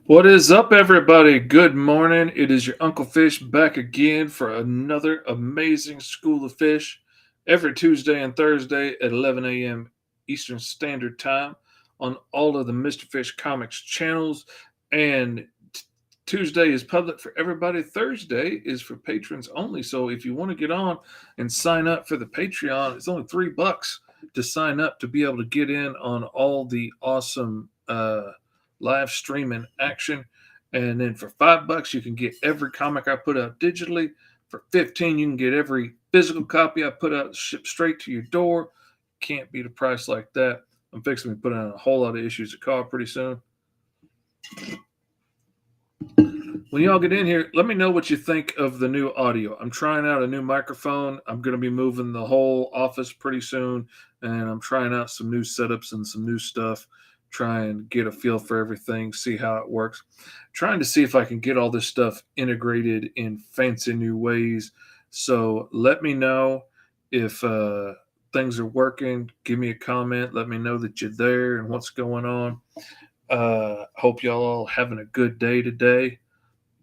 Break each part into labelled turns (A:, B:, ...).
A: What is up, everybody? Good morning. It is your Uncle Fish back again for another amazing School of Fish every Tuesday and Thursday at 11 a.m. Eastern Standard Time on all of the Mr. Fish Comics channels. And Tuesday is public for everybody. Thursday is for patrons only. So if you want to get on and sign up for the Patreon, it's only $3 to sign up to be able to get in on all the awesome live streaming action. And then for $5, you can get every comic I put out digitally. For 15, you can get every physical copy I put out shipped straight to your door. Can't beat a price like that. I'm fixing to put out a whole lot of issues of call pretty soon. When y'all get in here, let me know what you think of the new audio. I'm trying out a new microphone. I'm going to be moving the whole office pretty soon, and I'm trying out some new setups and some new stuff. Try and get a feel for everything, see how it works. Trying to see if I can get all this stuff integrated in fancy new ways. So let me know if things are working. Give me a comment. Let me know that you're there and what's going on. Hope y'all all having a good day today.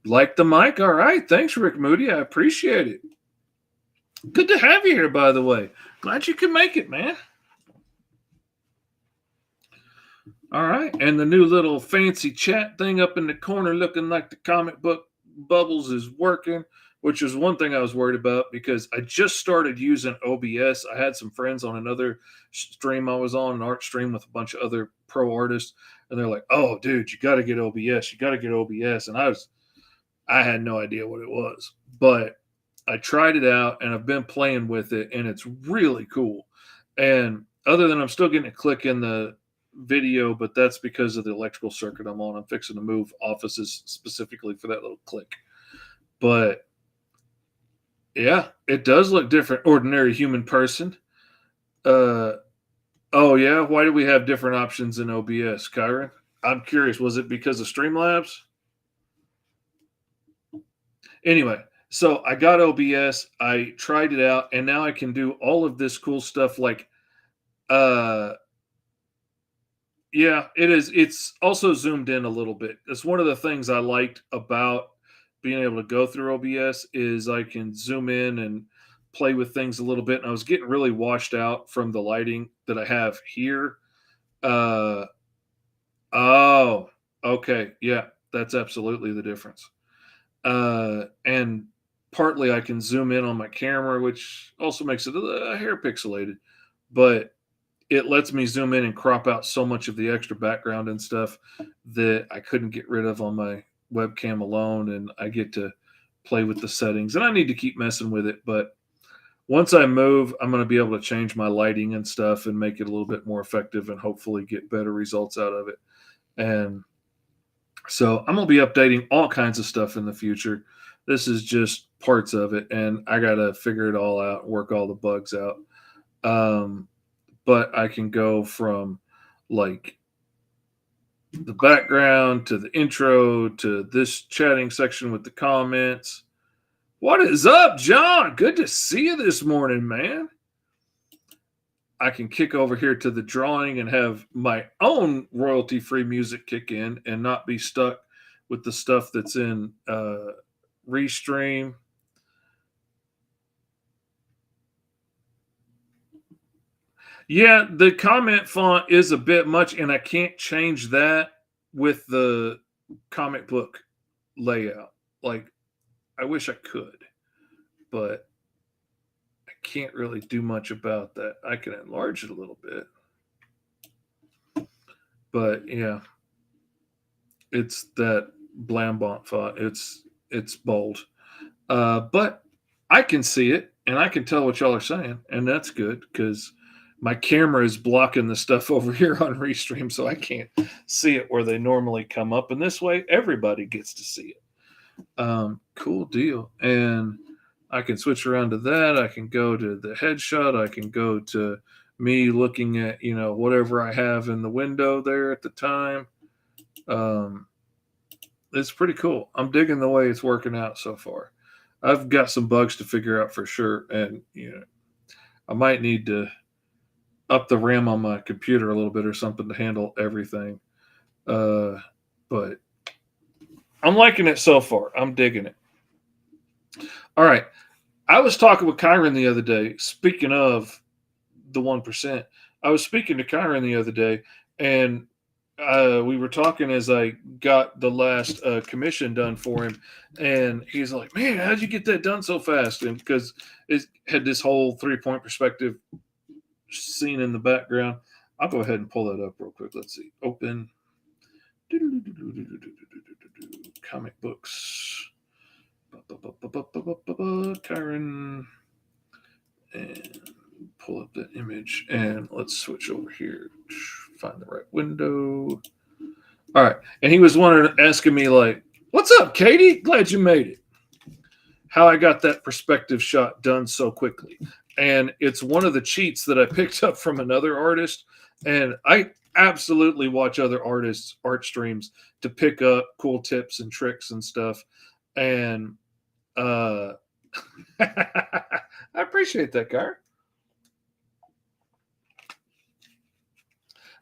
A: Like the mic. All right. Thanks, Rick Moody. I appreciate it. Good to have you here, by the way. Glad you could make it, man. All right. And the new little fancy chat thing up in the corner looking like the comic book bubbles is working, which is one thing I was worried about because I just started using OBS. I had some friends on another stream I was on, an art stream with a bunch of other pro artists, and they're like, "Oh, dude, you got to get OBS. You got to get OBS." And I had no idea what it was, but I tried it out and I've been playing with it, and it's really cool. And other than I'm still getting a click in the video, but that's because of the electrical circuit I'm on. I'm fixing to move offices specifically for that little click. But yeah, it does look different. Ordinary human person. Uh, oh yeah, why do we have different options in OBS, Kyron? I'm curious. Was it because of Streamlabs? Anyway, so I got OBS, I tried it out, and now I can do all of this cool stuff like uh yeah, it is. It's also zoomed in a little bit. It's one of the things I liked about being able to go through OBS is I can zoom in and play with things a little bit. And I was getting really washed out from the lighting that I have here. Uh oh, okay. Yeah, that's absolutely the difference. And partly I can zoom in on my camera, which also makes it a hair pixelated, but it lets me zoom in and crop out so much of the extra background and stuff that I couldn't get rid of on my webcam alone. And I get to play with the settings, and I need to keep messing with it. But once I move, I'm going to be able to change my lighting and stuff and make it a little bit more effective and hopefully get better results out of it. And so I'm going to be updating all kinds of stuff in the future. This is just parts of it, and I got to figure it all out, work all the bugs out. Um, but I can go from like the background to the intro to this chatting section with the comments. What is up, John? Good to see you this morning, man. I can kick over here to the drawing and have my own royalty free music kick in and not be stuck with the stuff that's in Restream. Yeah, the comment font is a bit much, and I can't change that with the comic book layout. Like, I wish I could, but I can't really do much about that. I can enlarge it a little bit, but yeah, it's that Blambont font. it's bold. But I can see it and I can tell what y'all are saying, and that's good because my camera is blocking the stuff over here on Restream, so I can't see it where they normally come up. And this way, everybody gets to see it. Cool deal. And I can switch around to that. I can go to the headshot. I can go to me looking at whatever I have in the window there at the time. Um, it's pretty cool. I'm digging the way it's working out so far. I've got some bugs to figure out for sure, and I might need to up the RAM on my computer a little bit or something to handle everything. Uh, but I'm liking it so far. I'm digging it. All right. I was talking with Kyron the other day. Speaking of the 1%, I was speaking to Kyron the other day, and we were talking as I got the last commission done for him, and he's like, "Man, how'd you get that done so fast?" And because it had this whole 3-point perspective scene in the background. I'll go ahead and pull that up real quick. Let's see. Open comic books. Kyron, and pull up the image, and let's switch over here. Find the right window. All right, and he was asking me like, "What's up, Katie? Glad you made it." How I got that perspective shot done so quickly, and it's one of the cheats that I picked up from another artist, and I absolutely watch other artists' art streams to pick up cool tips and tricks and stuff, and uh, I appreciate that, guy.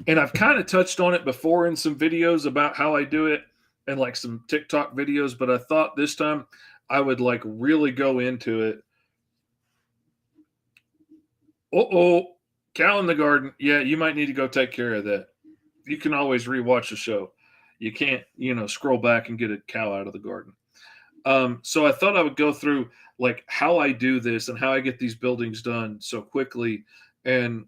A: And I've kind of touched on it before in some videos about how I do it and like some TikTok videos, but I thought this time I would like really go into it. Oh, cow in the garden. Yeah, you might need to go take care of that. You can always rewatch the show. You can't, scroll back and get a cow out of the garden. So I thought I would go through like how I do this and how I get these buildings done so quickly. And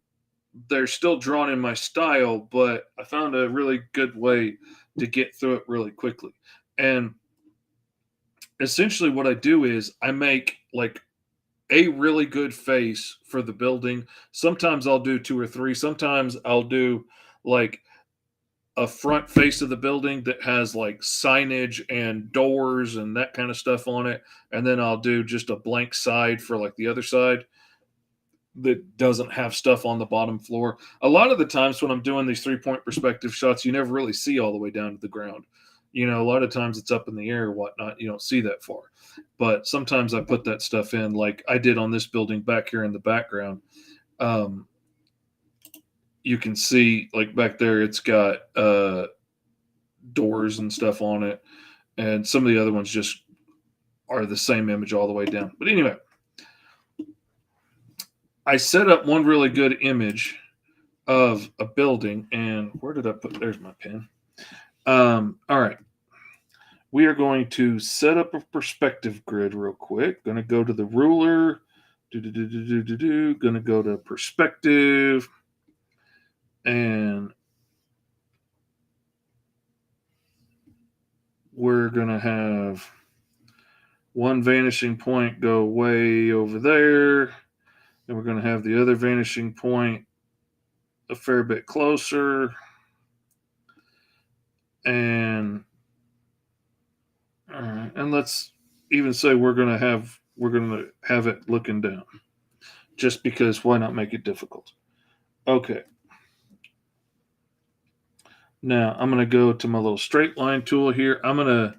A: they're still drawn in my style, but I found a really good way to get through it really quickly. And essentially, what I do is I make like a really good face for the building. Sometimes I'll do two or three. Sometimes I'll do like a front face of the building that has like signage and doors and that kind of stuff on it. And then I'll do just a blank side for like the other side that doesn't have stuff on the bottom floor. A lot of the times when I'm doing these 3-point perspective shots, you never really see all the way down to the ground. A lot of times it's up in the air or whatnot. You don't see that far. But sometimes I put that stuff in, like I did on this building back here in the background. Um, you can see, like back there, it's got doors and stuff on it. And some of the other ones just are the same image all the way down. But anyway, I set up one really good image of a building, and where did I put? There's my pen. All right, we are going to set up a perspective grid real quick. Going to go to the ruler. Going to go to perspective, and we're going to have one vanishing point go way over there. Then we're going to have the other vanishing point a fair bit closer. And and let's even say we're going to have it looking down. Just because why not make it difficult? Okay. Now I'm going to go to my little straight line tool here. I'm going to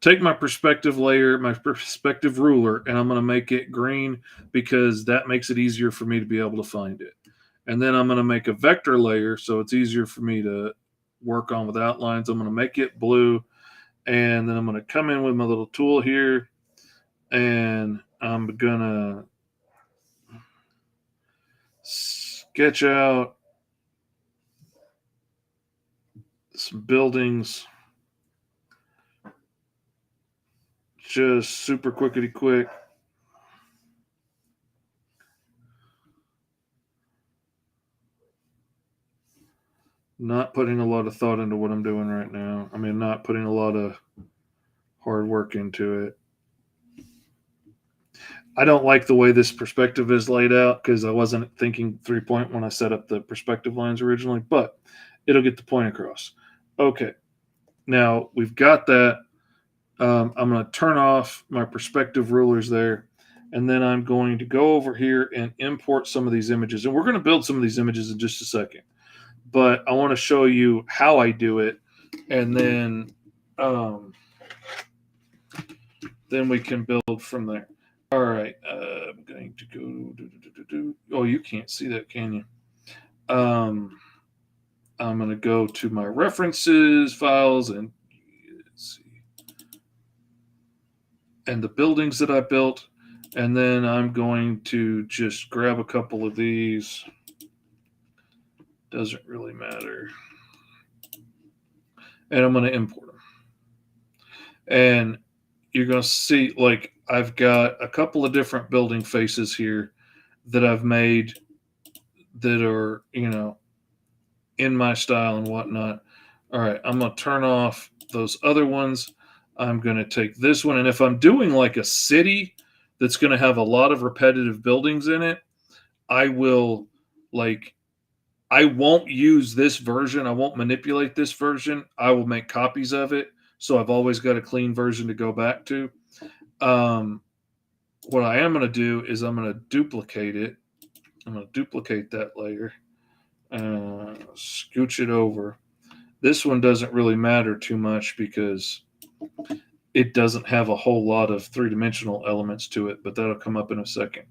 A: take my perspective layer, my perspective ruler, and I'm going to make it green because that makes it easier for me to be able to find it. And then I'm going to make a vector layer so it's easier for me to work on with outlines. I'm going to make it blue, and then I'm going to come in with my little tool here, and I'm going to sketch out some buildings just super quickety quick. Not putting a lot of thought into what I'm doing right now. I mean, not putting a lot of hard work into it. I don't like the way this perspective is laid out because I wasn't thinking 3-point when I set up the perspective lines originally, but it'll get the point across. Okay, now we've got that. I'm going to turn off my perspective rulers there, and then I'm going to go over here and import some of these images. And we're going to build some of these images in just a second, but I want to show you how I do it, and um, then we can build from there. All right, I'm going to go. Oh, you can't see that, can you? I'm going to go to my references files and let's see, and the buildings that I built, and then I'm going to just grab a couple of these. Doesn't really matter, and I'm going to import them. And you're going to see, like, I've got a couple of different building faces here that I've made that are, in my style and whatnot. All right, I'm going to turn off those other ones. I'm going to take this one. And if I'm doing like a city that's going to have a lot of repetitive buildings in it, I will, like, I won't use this version. I won't manipulate this version. I will make copies of it. So I've always got a clean version to go back to. What I am going to do is I'm going to duplicate it. I'm going to duplicate that layer, scooch it over. This one doesn't really matter too much because it doesn't have a whole lot of three-dimensional elements to it, but that'll come up in a second.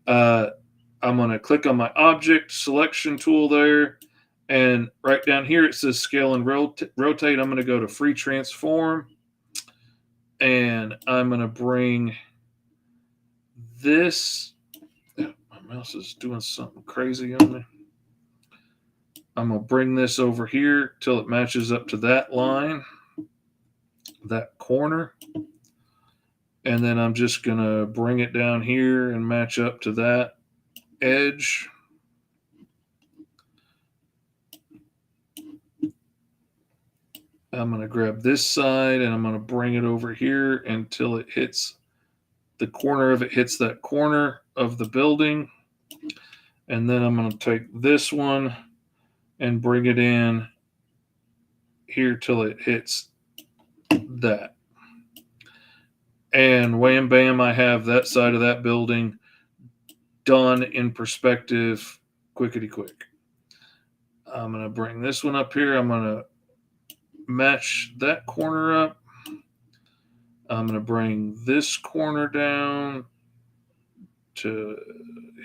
A: I'm going to click on my object selection tool there, and right down here it says scale and rotate. I'm going to go to free transform, and I'm going to bring this. My mouse is doing something crazy on me. I'm going to bring this over here till it matches up to that line, that corner. And then I'm just going to bring it down here and match up to that edge. I'm going to grab this side and I'm going to bring it over here until it hits the corner of it, hits that corner of the building. And then I'm going to take this one and bring it in here till it hits that. And wham bam, I have that side of that building done in perspective, quickety quick. I'm going to bring this one up here. I'm going to match that corner up. I'm going to bring this corner down to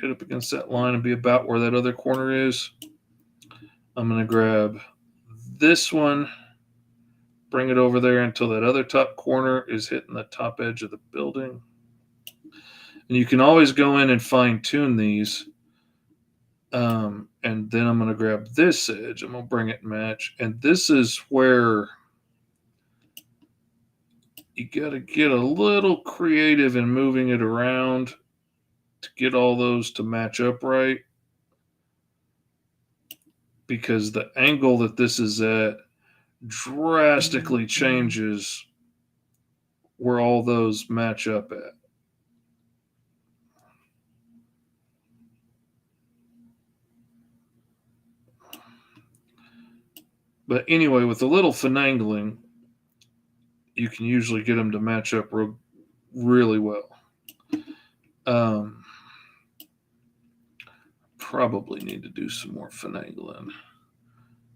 A: hit up against that line and be about where that other corner is. I'm going to grab this one, bring it over there until that other top corner is hitting the top edge of the building. And you can always go in and fine tune these. And then I'm going to grab this edge. I'm going to bring it and match. And this is where you got to get a little creative in moving it around to get all those to match up right. Because the angle that this is at drastically changes where all those match up at. But anyway, with a little finagling, you can usually get them to match up really well. Probably need to do some more finagling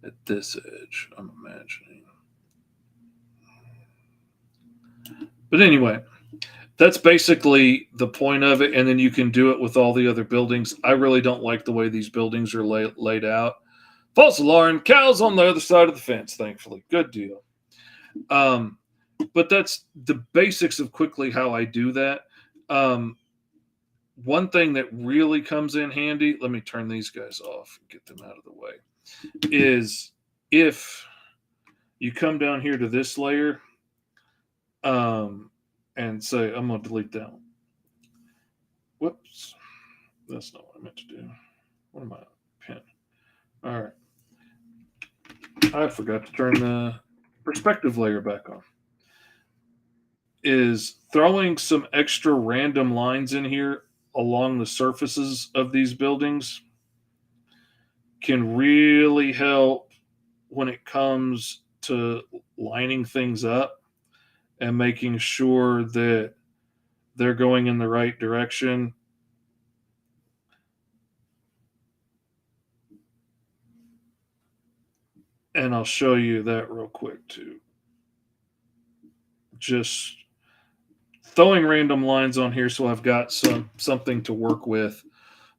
A: at this edge, I'm imagining. But anyway, that's basically the point of it. And then you can do it with all the other buildings. I really don't like the way these buildings are laid out. False alarm, cows on the other side of the fence, thankfully. Good deal. But that's the basics of quickly how I do that. One thing that really comes in handy, let me turn these guys off and get them out of the way, is if you come down here to this layer and say, I'm going to delete that one. Whoops. That's not what I meant to do. What am I? Pen. All right. I forgot to turn the perspective layer back on. is throwing some extra random lines in here along the surfaces of these buildings can really help when it comes to lining things up and making sure that they're going in the right direction. And I'll show you that real quick too. Just throwing random lines on here so I've got something to work with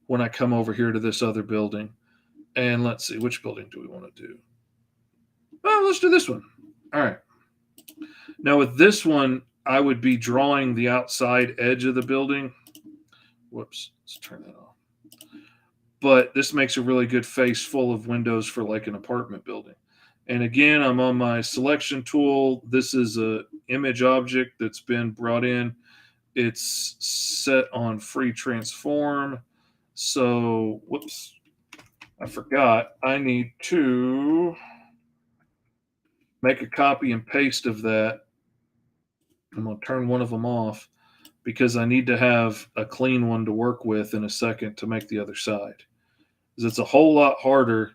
A: when I come over here to this other building. And let's see, which building do we want to do? Oh, let's do this one. All right. Now with this one, I would be drawing the outside edge of the building. Whoops, let's turn that off. But this makes a really good face full of windows for like an apartment building. And again, I'm on my selection tool. This is a image object that's been brought in. It's set on free transform. So, whoops, I forgot. I need to make a copy and paste of that. I'm going to turn one of them off because I need to have a clean one to work with in a second to make the other side. Because it's a whole lot harder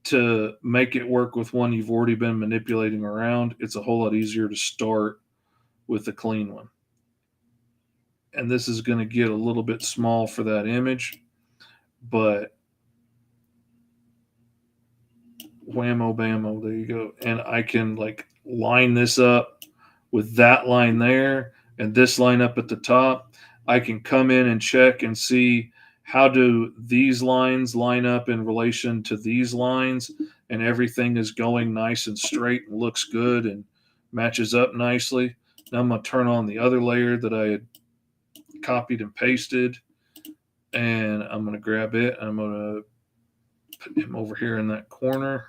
A: to make it work with one you've already been manipulating around. It's a whole lot easier to start with a clean one. And this is going to get a little bit small for that image, but whammo bammo, there you go. And I can like line this up with that line there and this line up at the top. I can come in and check and see how do these lines line up in relation to these lines, and everything is going nice and straight and looks good and matches up nicely. Now I'm going to turn on the other layer that I had copied and pasted, and I'm going to grab it. I'm going to put him over here in that corner,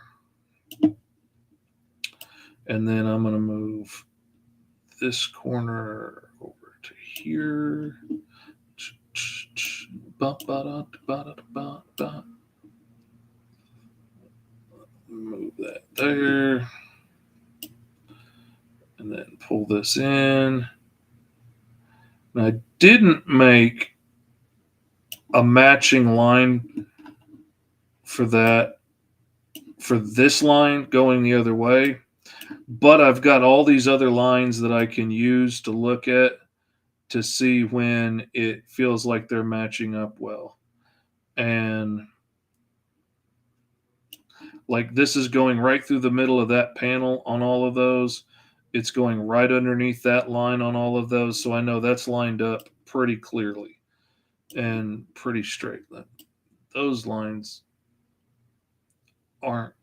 A: and then I'm going to move this corner over to here. Move that there. And then pull this in. And I didn't make a matching line for that, for this line going the other way. But I've got all these other lines that I can use to look at to see when it feels like they're matching up well. And like this is going right through the middle of that panel on all of those. It's going right underneath that line on all of those. So I know that's lined up pretty clearly and pretty straight. Those lines aren't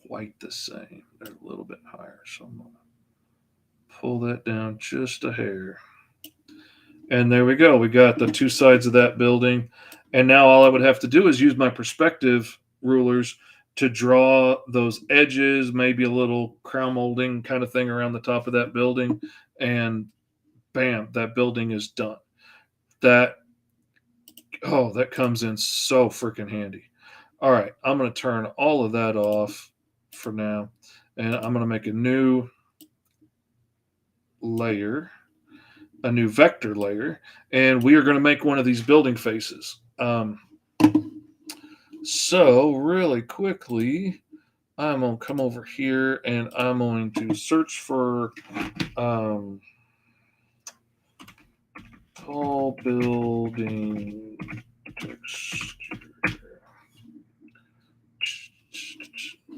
A: quite the same. They're a little bit higher. So I'm going to pull that down just a hair. And there we go. We got the two sides of that building. And now all I would have to do is use my perspective rulers to draw those edges, maybe a little crown molding kind of thing around the top of that building. And bam, that building is done. That comes in so freaking handy. All right, I'm going to turn all of that off for now. And I'm going to make a new layer, a new vector layer, and we are going to make one of these building faces. So really quickly, I'm going to come over here and I'm going to search for tall building texture.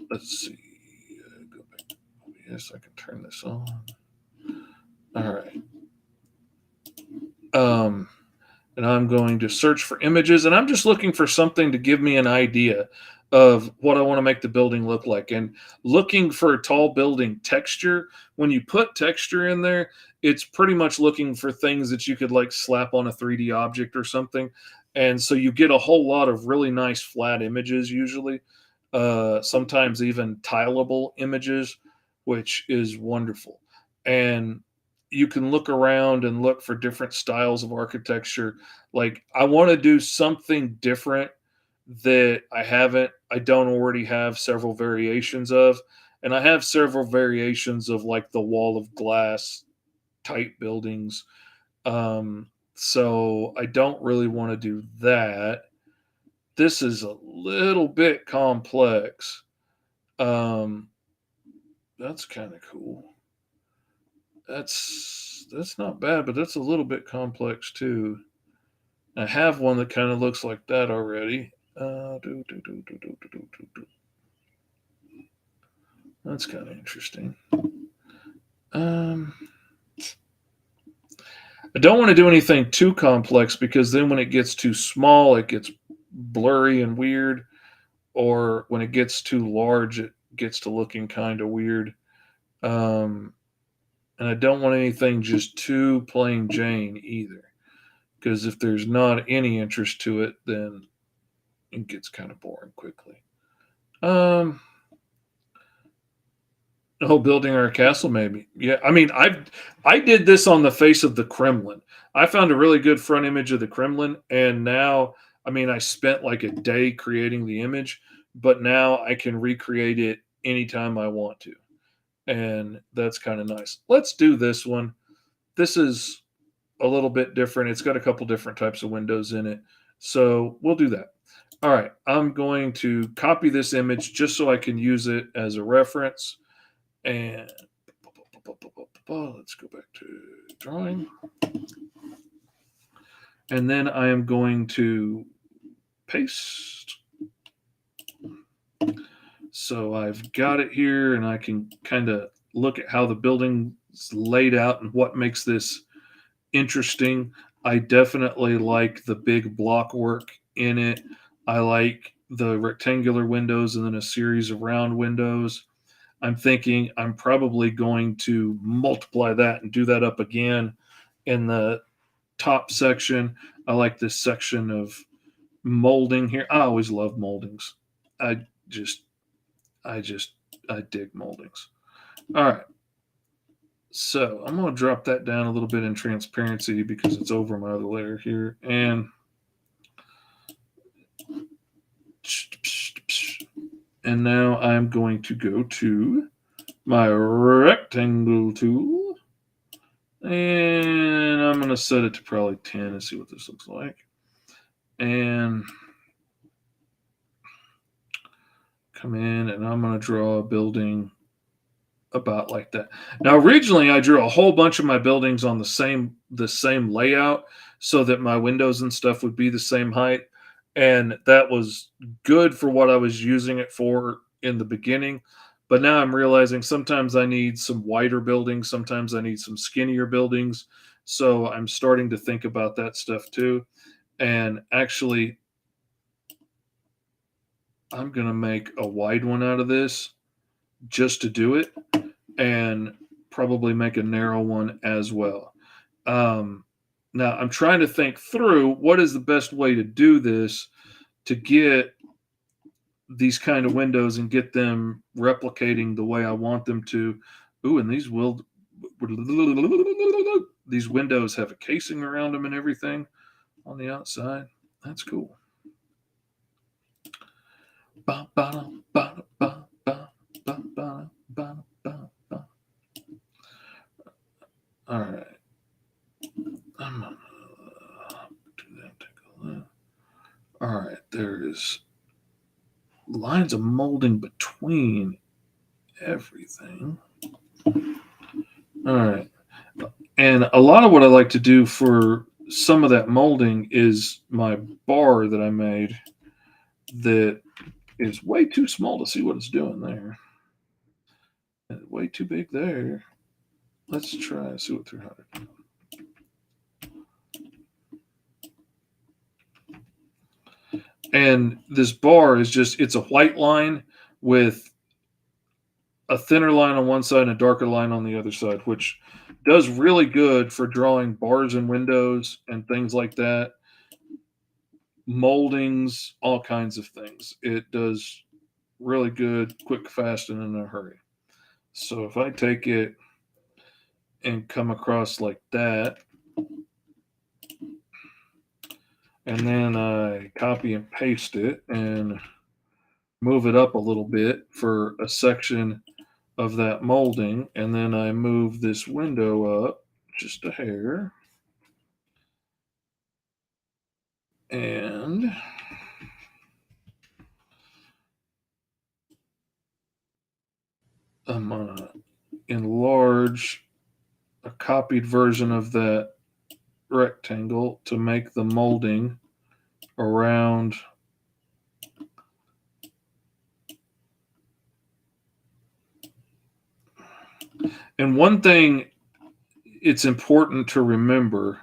A: Let's see. Go back. Yes, I can turn this on. All right. And I'm going to search for images, and I'm just looking for something to give me an idea of what I want to make the building look like. And looking for a tall building texture, when you put texture in there, it's pretty much looking for things that you could like slap on a 3D object or something. And so you get a whole lot of really nice flat images usually, sometimes even tileable images, which is wonderful. And you can look around and look for different styles of architecture. Like I want to do something different that I don't already have several variations of. And I have several variations of like the wall of glass tight buildings. So I don't really want to do that. This is a little bit complex. Um, that's kind of cool. That's not bad, but that's a little bit complex too. I have one that kind of looks like that already. That's kind of interesting. Um, I don't want to do anything too complex because then when it gets too small, it gets blurry and weird. Or when it gets too large, it gets to looking kind of weird. Um, and I don't want anything just too plain Jane either. Because if there's not any interest to it, then it gets kind of boring quickly. Um, oh, building our castle, maybe. Yeah, I mean, I did this on the face of the Kremlin. I found a really good front image of the Kremlin, and now, I mean, I spent like a day creating the image, but now I can recreate it anytime I want to, and that's kind of nice. Let's do this one. This is a little bit different. It's got a couple different types of windows in it, so we'll do that. All right, I'm going to copy this image just so I can use it as a reference. And let's go back to drawing. And then I am going to paste. So I've got it here and I can kind of look at how the building's laid out and what makes this interesting. I definitely like the big block work in it. I like the rectangular windows and then a series of round windows. I'm thinking I'm probably going to multiply that and do that up again in the top section. I like this section of molding here. I always love moldings. I just, I just, I dig moldings. All right. So I'm going to drop that down a little bit in transparency because it's over my other layer here. And now I'm going to go to my rectangle tool. And I'm going to set it to probably 10 and see what this looks like. And come in and I'm going to draw a building about like that. Now, originally I drew a whole bunch of my buildings on the same layout so that my windows and stuff would be the same height. And that was good for what I was using it for in the beginning. But now I'm realizing sometimes I need some wider buildings, sometimes I need some skinnier buildings. So I'm starting to think about that stuff too. And actually, I'm going to make a wide one out of this just to do it and probably make a narrow one as well. Um, Now, I'm trying to think through what is the best way to do this to get these kind of windows and get them replicating the way I want them to. Ooh, and these windows have a casing around them and everything on the outside. That's cool. Ba, ba, ba, ba, ba, ba, ba, ba, ba, ba. All right. I'm gonna do that. Take a look. All right. There's lines of molding between everything. All right. And a lot of what I like to do for some of that molding is my bar that I made that is way too small to see what it's doing there. And way too big there. Let's try see what 300. And this bar is just it's a white line with a thinner line on one side and a darker line on the other side, which does really good for drawing bars and windows and things like that, moldings, all kinds of things. It does really good, quick, fast, and in a hurry. So if I take it and come across like that, and then I copy and paste it and move it up a little bit for a section of that molding, and then I move this window up just a hair. And I'm going to enlarge a copied version of that rectangle to make the molding around and one thing it's important to remember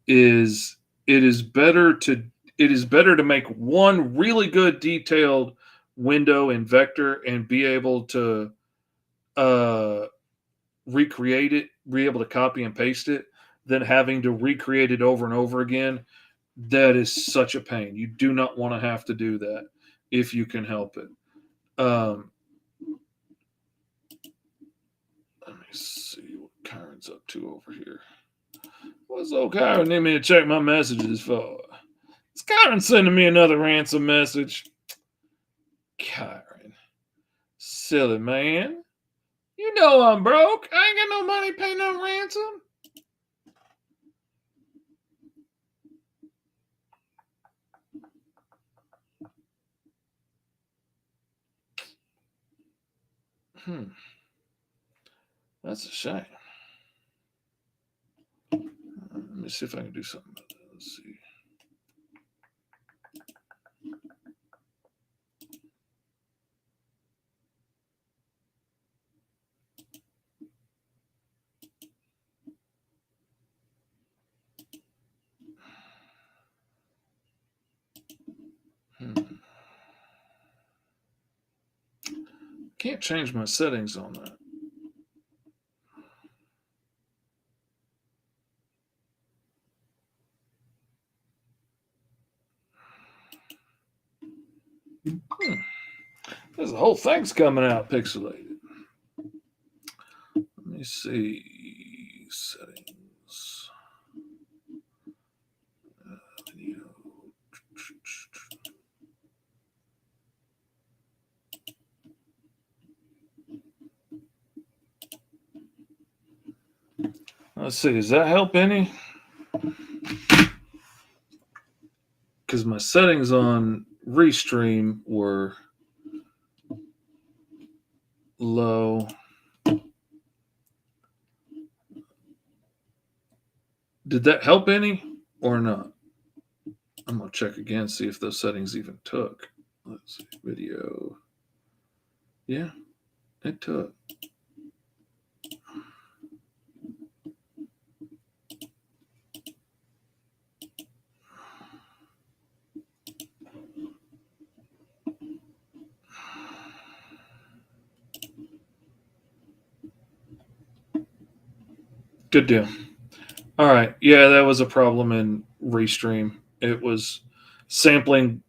A: is it is better to it is better to make one really good detailed window in vector and be able to uh recreate it, be able to copy and paste it, than having to recreate it over and over again. That is such a pain. You do not want to have to do that if you can help it. Um, Let me see what Kyron's up to over here. What's old Kyron need me to check my messages for? Is Kyron sending me another ransom message? Kyron, silly man. You know I'm broke. I ain't got no money to pay no ransom. That's a shame. Let me see if I can do something about that. Let's see. Can't change my settings on that. There's a whole thing's coming out pixelated. Let me see settings. Video. Let's see. Does that help any? Because my settings on Restream were low. Did that help any or not? I'm gonna check again, see if those settings even took. Let's see, video. Yeah, it took. Good deal. All right. Yeah, that was a problem in Restream. It was sampling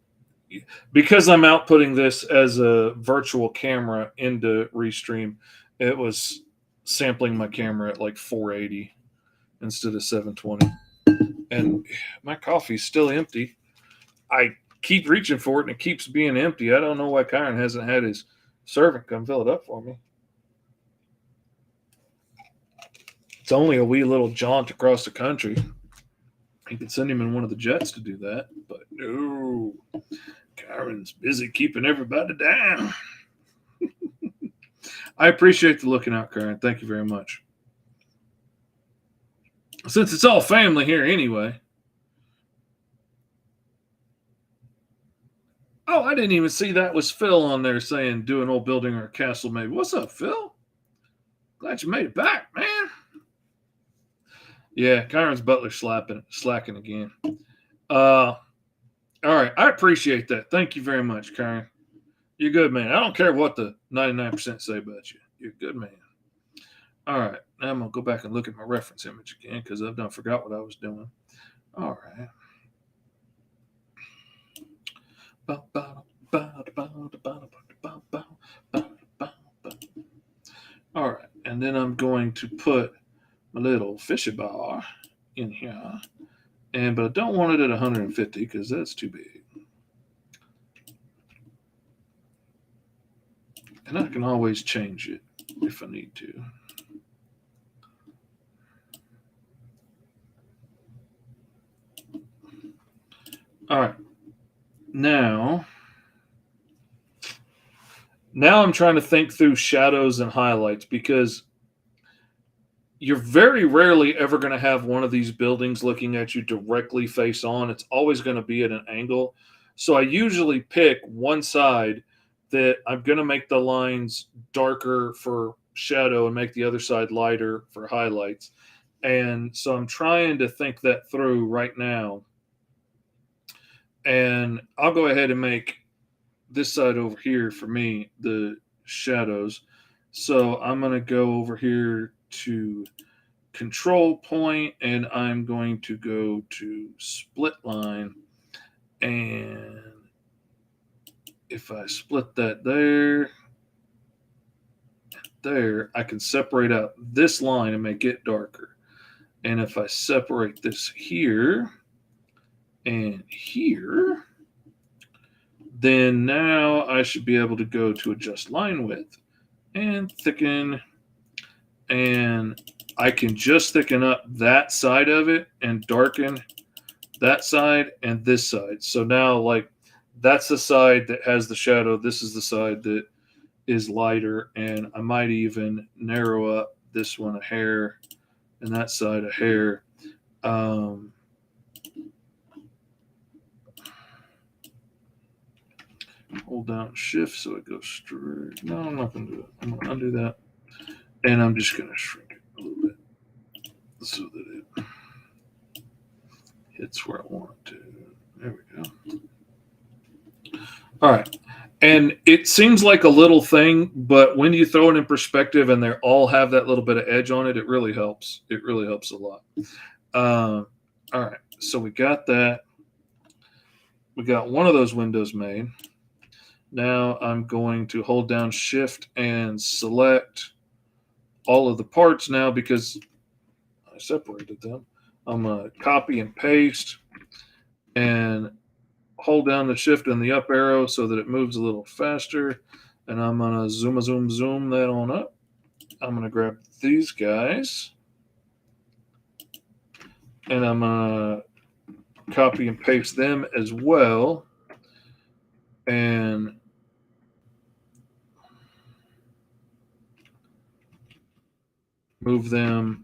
A: because I'm outputting this as a virtual camera into Restream. It was sampling my camera at like 480 instead of 720. And my coffee's still empty. I keep reaching for it and it keeps being empty. I don't know why Kyron hasn't had his servant come fill it up for me. It's only a wee little jaunt across the country. He could send him in one of the jets to do that, but no. Kyron's busy keeping everybody down. I appreciate the looking out, Kyron. Thank you very much. Since it's all family here anyway. Oh, I didn't even see that was Phil on there saying do an old building or a castle maybe. What's up, Phil? Glad you made it back, man. Yeah, Kyron's butler slacking again. All right, I appreciate that. Thank you very much, Kyron. You're good, man. I don't care what the 99% say about you. You're a good man. All right, now I'm gonna go back and look at my reference image again because I've done forgot what I was doing. All right. All right, and then I'm going to put my little fishy bar in here, but I don't want it at 150 because that's too big. And I can always change it if I need to. All right. Now, now I'm trying to think through shadows and highlights because you're very rarely ever going to have one of these buildings looking at you directly face on. It's always going to be at an angle. So I usually pick one side that I'm going to make the lines darker for shadow and make the other side lighter for highlights. And so I'm trying to think that through right now. And I'll go ahead and make this side over here for me the shadows. So I'm going to go over here to control point and I'm going to go to split line. And if I split that there, I can separate out this line and make it darker. And if I separate this here and here, then now I should be able to go to adjust line width and thicken, and I can just thicken up that side of it and darken that side and this side. So now, like, that's the side that has the shadow. This is the side that is lighter, and I might even narrow up this one a hair and that side a hair. Um, hold down shift so it goes straight. No, I'm not going to do it. I'm going to undo that, and I'm just going to shrink it a little bit so that it hits where I want it to. There we go. All right. And it seems like a little thing, but when you throw it in perspective and they all have that little bit of edge on it, it really helps. It really helps a lot. All right. So we got that. We got one of those windows made. Now I'm going to hold down shift and select all of the parts now because I separated them. I'm going to copy and paste and hold down the shift and the up arrow so that it moves a little faster. And I'm going to zoom that on up. I'm going to grab these guys. And I'm going to copy and paste them as well. And move them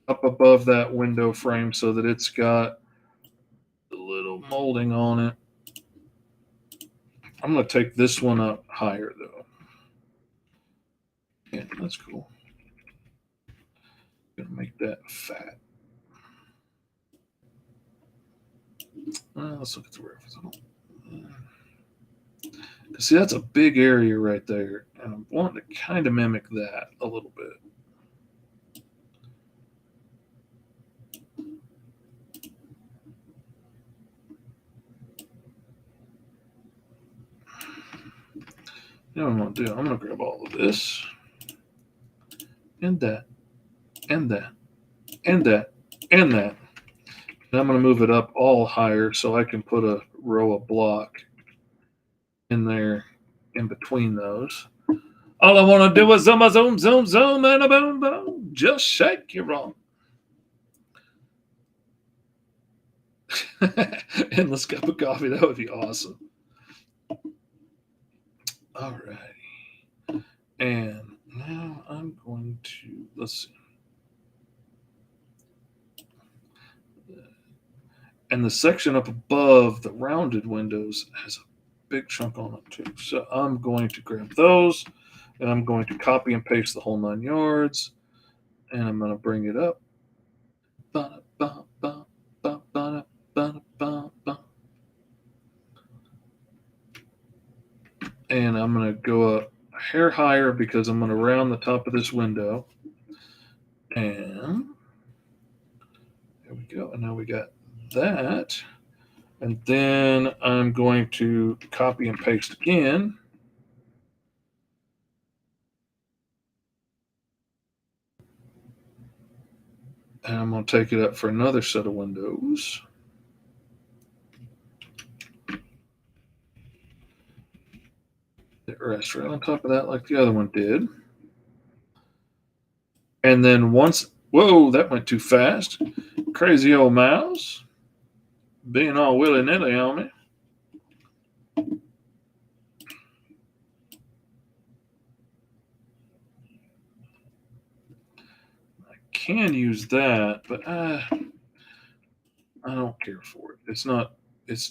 A: up above that window frame so that it's got a little molding on it. I'm going to take this one up higher, though. Yeah, that's cool. Going to make that fat. Let's look at the reference. See, that's a big area right there, and I'm wanting to kind of mimic that a little bit. You know what I'm going to do? I'm going to grab all of this, and that, and that, and that, and that. And I'm going to move it up all higher so I can put a row of block in there in between those. All I want to do is zoom, and a boom, boom. Just shake your rump. Endless cup of coffee. That would be awesome. All right. And now I'm going to, let's see. And the section up above the rounded windows has a big chunk on it too. So I'm going to grab those and I'm going to copy and paste the whole 9 yards. And I'm going to bring it up. And I'm going to go a hair higher because I'm going to round the top of this window. And there we go. And now we got that. And then I'm going to copy and paste again. And I'm going to take it up for another set of windows. It rests right on top of that like the other one did. And then once, whoa, that went too fast. Crazy old mouse. being all willy-nilly on me. I can use that, but I don't care for it. It's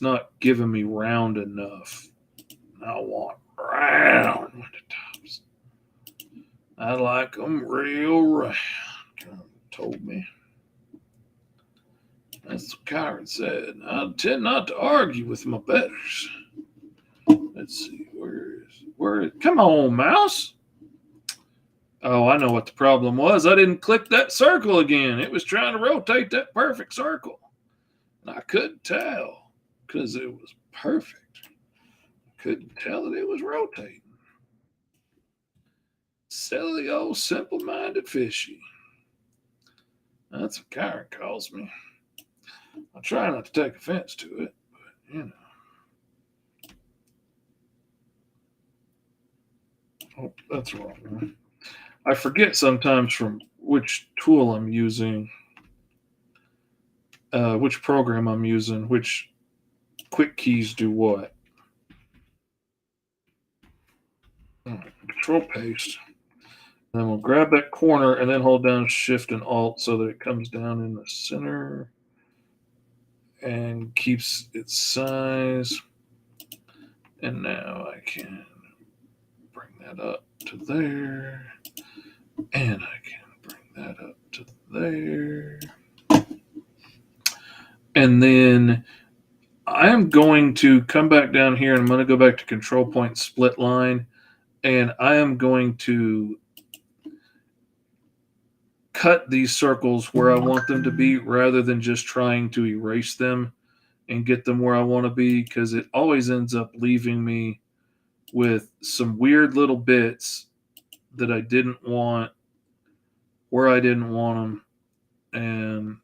A: not giving me round enough. I want round window tops. I like them real round. Kind of told me. That's what Kyron said. I tend not to argue with my betters. Let's see, come on, mouse. Oh, I know what the problem was. I didn't click that circle again. It was trying to rotate that perfect circle. And I couldn't tell because it was perfect. I couldn't tell that it was rotating. Silly old simple minded fishy. That's what Kyron calls me. I try not to take offense to it, but you know. Oh, that's wrong. I forget sometimes from which tool I'm using, which program I'm using, which quick keys do what. Control paste. And then we'll grab that corner and then hold down Shift and Alt so that it comes down in the center and keeps its size. And now I can bring that up to there. And I can bring that up to there. And then I am going to come back down here and I'm going to go back to control point split line. And I am going to cut these circles where I want them to be rather than just trying to erase them and get them where I want to be, because it always ends up leaving me with some weird little bits that I didn't want where I didn't want them.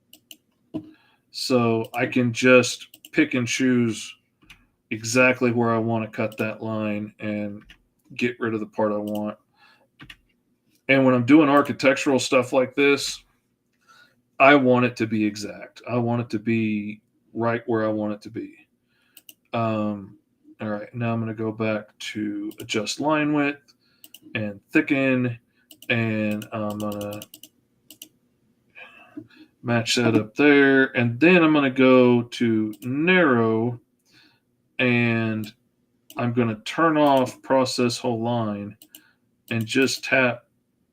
A: And so I can just pick and choose exactly where I want to cut that line and get rid of the part I want. And when I'm doing architectural stuff like this, I want it to be exact. I want it to be right where I want it to be. All right, now I'm going to go back to adjust line width and thicken, and I'm going to match that up there. And then I'm going to go to narrow, and I'm going to turn off process whole line and just tap.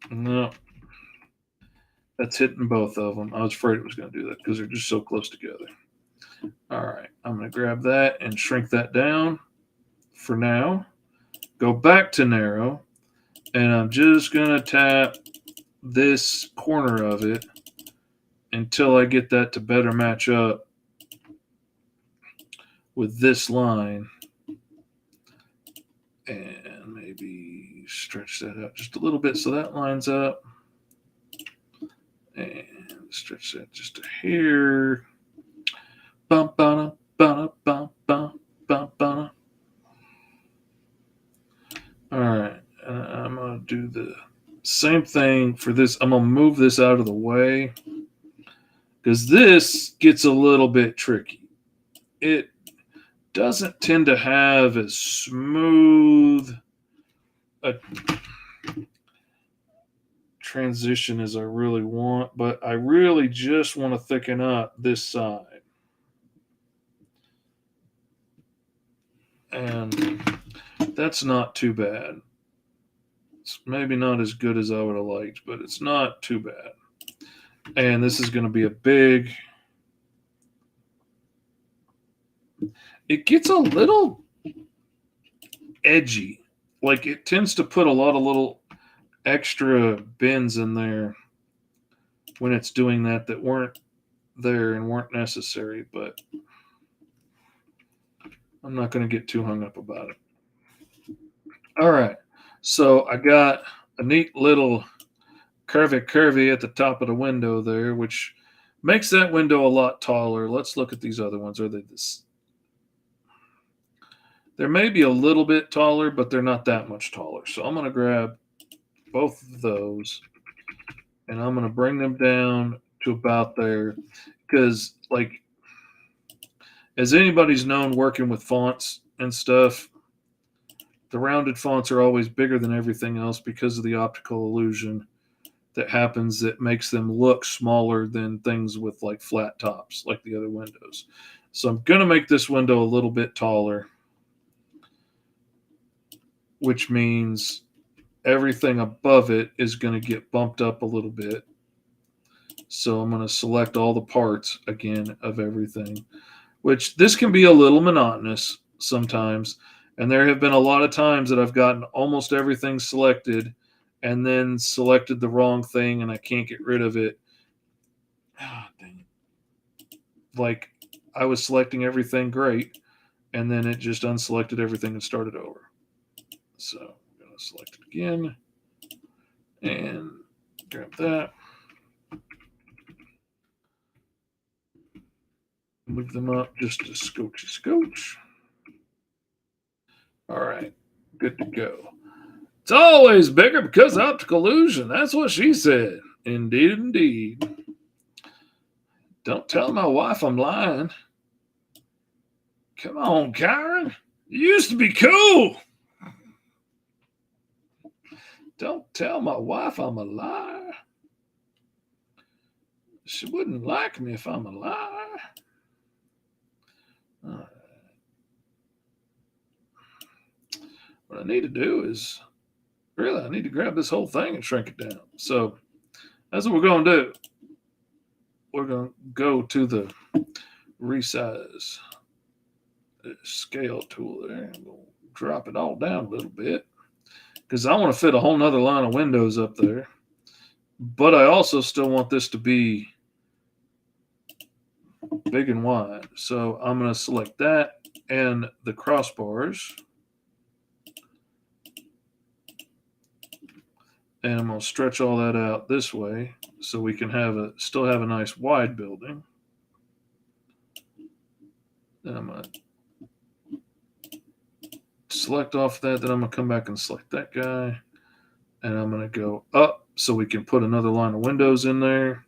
A: No, that's hitting both of them. I was afraid it was going to do that because they're just so close together. All right, I'm going to grab that and shrink that down for now. Go back to narrow, and I'm just going to tap this corner of it until I get that to better match up with this line. And maybe stretch that out just a little bit so that lines up. And stretch that just a hair. Bum, ba, ba, bum, bum, bum, bum. All right. I'm going to do the same thing for this. I'm going to move this out of the way because this gets a little bit tricky. It doesn't tend to have as smooth a transition as I really want, but I really just want to thicken up this side. And that's not too bad. It's maybe not as good as I would have liked, but it's not too bad. And this is going to be a big. It gets a little edgy. Like it tends to put a lot of little extra bends in there when it's doing that weren't there and weren't necessary, but I'm not going to get too hung up about it. All right. So I got a neat little curvy at the top of the window there, which makes that window a lot taller. Let's look at these other ones. Are they this? They're maybe a little bit taller, but they're not that much taller. So I'm going to grab both of those and I'm going to bring them down to about there because, like, As anybody's known working with fonts and stuff, the rounded fonts are always bigger than everything else because of the optical illusion that happens that makes them look smaller than things with like flat tops, like the other windows. So I'm going to make this window a little bit taller, which means everything above it is going to get bumped up a little bit. So I'm going to select all the parts again of everything, which this can be a little monotonous sometimes. And there have been a lot of times that I've gotten almost everything selected and then selected the wrong thing and I can't get rid of it. Ah, dang it. Like I was selecting everything great and then it just unselected everything and started over. So I'm going to select it again and grab that. Move them up just a scotch. All right, good to go. It's always bigger because of optical illusion. That's what she said. Indeed, indeed. Don't tell my wife I'm lying. Come on, Karen. You used to be cool. Don't tell my wife I'm a liar. She wouldn't like me if I'm a liar. All right. What I need to do is really I need to grab this whole thing and shrink it down. So that's what we're going to do. We're going to go to the resize scale tool there and we'll drop it all down a little bit because I want to fit a whole nother line of windows up there. But I also still want this to be big and wide. So I'm going to select that and the crossbars. And I'm going to stretch all that out this way so we can still have a nice wide building. Then I'm going to select off that. Then I'm going to come back and select that guy. And I'm going to go up so we can put another line of windows in there.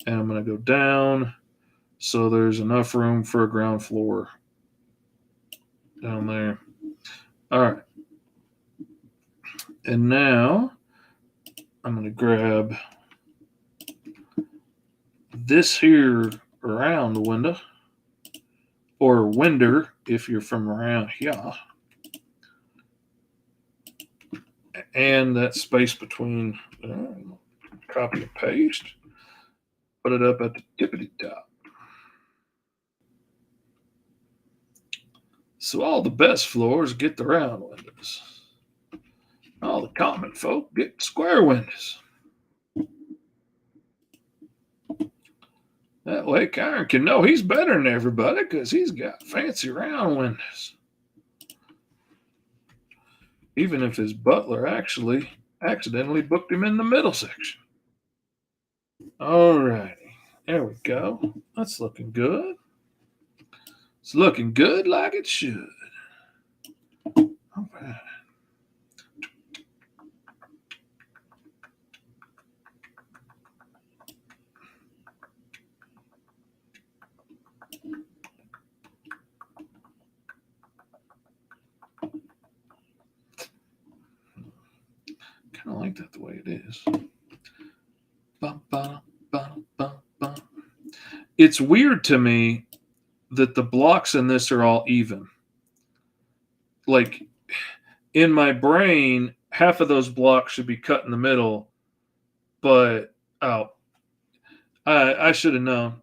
A: And I'm going to go down so there's enough room for a ground floor down there. All right. And now I'm going to grab this here round window, or winder if you're from around here, and that space between, copy and paste, put it up at the tippity top. So all the best floors get the round windows. All the common folk get square windows. That way Karen can know he's better than everybody because he's got fancy round windows. Even if his butler actually accidentally booked him in the middle section. All righty. There we go. That's looking good. It's looking good like it should. All right. Kind of like that the way it is. It's weird to me that the blocks in this are all even. Like in my brain, half of those blocks should be cut in the middle, but I should have known.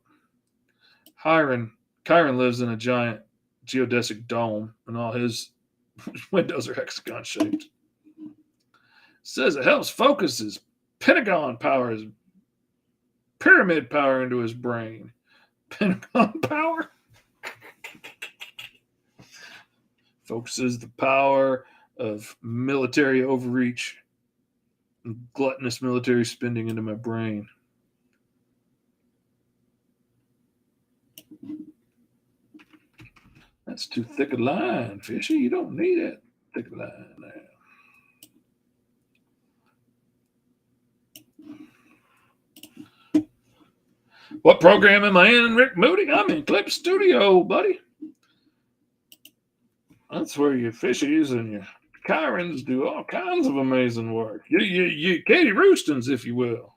A: Kyron lives in a giant geodesic dome, and all his windows are hexagon shaped. Says it helps focus his Pentagon power, his pyramid power into his brain. Pentagon power focuses the power of military overreach and gluttonous military spending into my brain. That's too thick a line, Fishy. You don't need that thick a line there. What program am I in, Rick Moody? I'm in Clip Studio, buddy. That's where your fishies and your Kyrens do all kinds of amazing work. You Katie Roostons, if you will.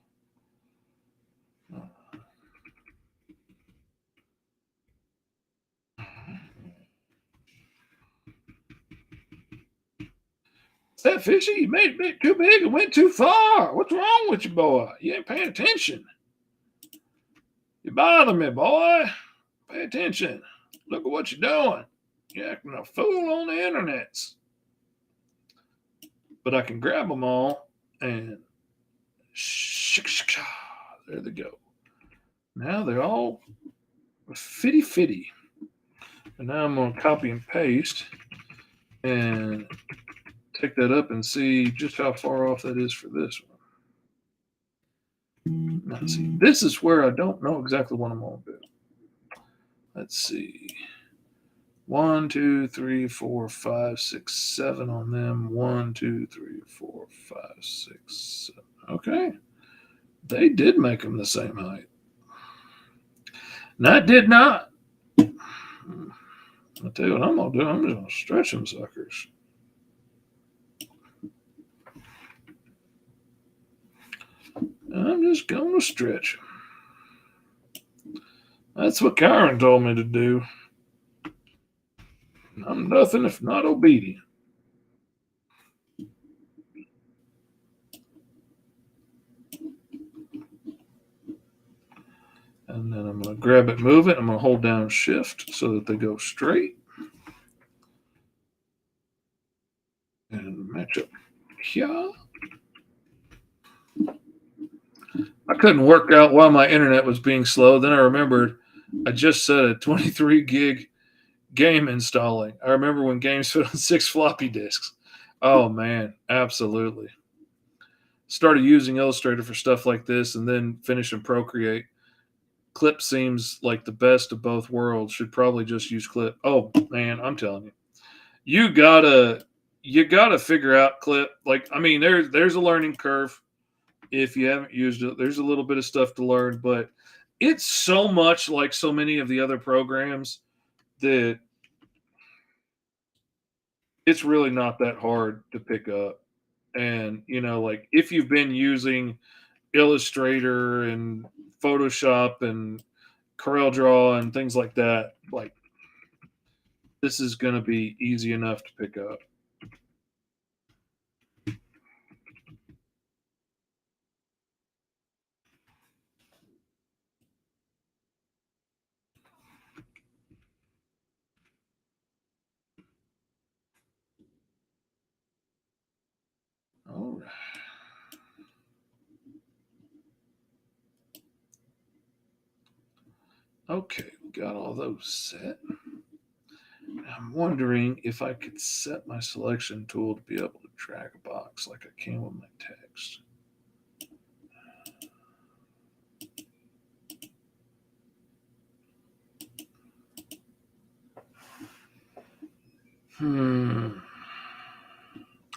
A: That fishy, you made it a bit too big and went too far. What's wrong with you, boy? You ain't paying attention. You bother me, boy. Pay attention. Look at what you're doing. You're acting a fool on the internets. But I can grab them all and there they go. Now they're all fitty fitty. And now I'm going to copy and paste and take that up and see just how far off that is for this one. Let's see. This is where I don't know exactly what I'm going to do. Let's see. 1, 2, 3, 4, 5, 6, 7 on them. 1, 2, 3, 4, 5, 6, 7. Okay. They did make them the same height. And I did not. I'll tell you what I'm going to do. I'm just going to stretch them suckers. I'm just going to stretch them. That's what Karen told me to do. I'm nothing if not obedient. And then I'm going to grab it, move it. I'm going to hold down shift so that they go straight. And match up here. I couldn't work out why my internet was being slow. Then I remembered I just said a 23 gig game installing. I remember when games fit on 6 floppy disks. Oh, man, absolutely. Started using Illustrator for stuff like this and then finished in Procreate. Clip seems like the best of both worlds. Should probably just use Clip. Oh, man, I'm telling you. You gotta figure out Clip. Like, I mean, there's a learning curve. If you haven't used it, there's a little bit of stuff to learn, but it's so much like so many of the other programs that it's really not that hard to pick up. And, like if you've been using Illustrator and Photoshop and CorelDRAW and things like that, like this is going to be easy enough to pick up. All right. Okay, we got all those set. I'm wondering if I could set my selection tool to be able to drag a box like I can with my text.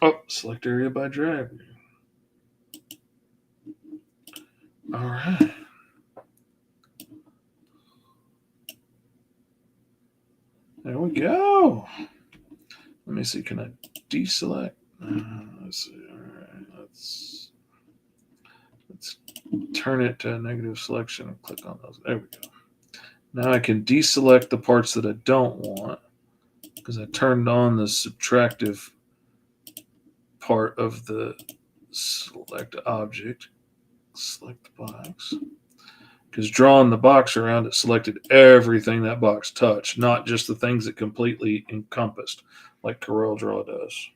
A: Oh, select area by drag. All right. There we go. Let me see. Can I deselect? Let's see. All right. Let's turn it to a negative selection and click on those. There we go. Now I can deselect the parts that I don't want because I turned on the subtractive part of the select object. Select the box. Because drawing the box around it selected everything that box touched, not just the things it completely encompassed, like CorelDRAW does.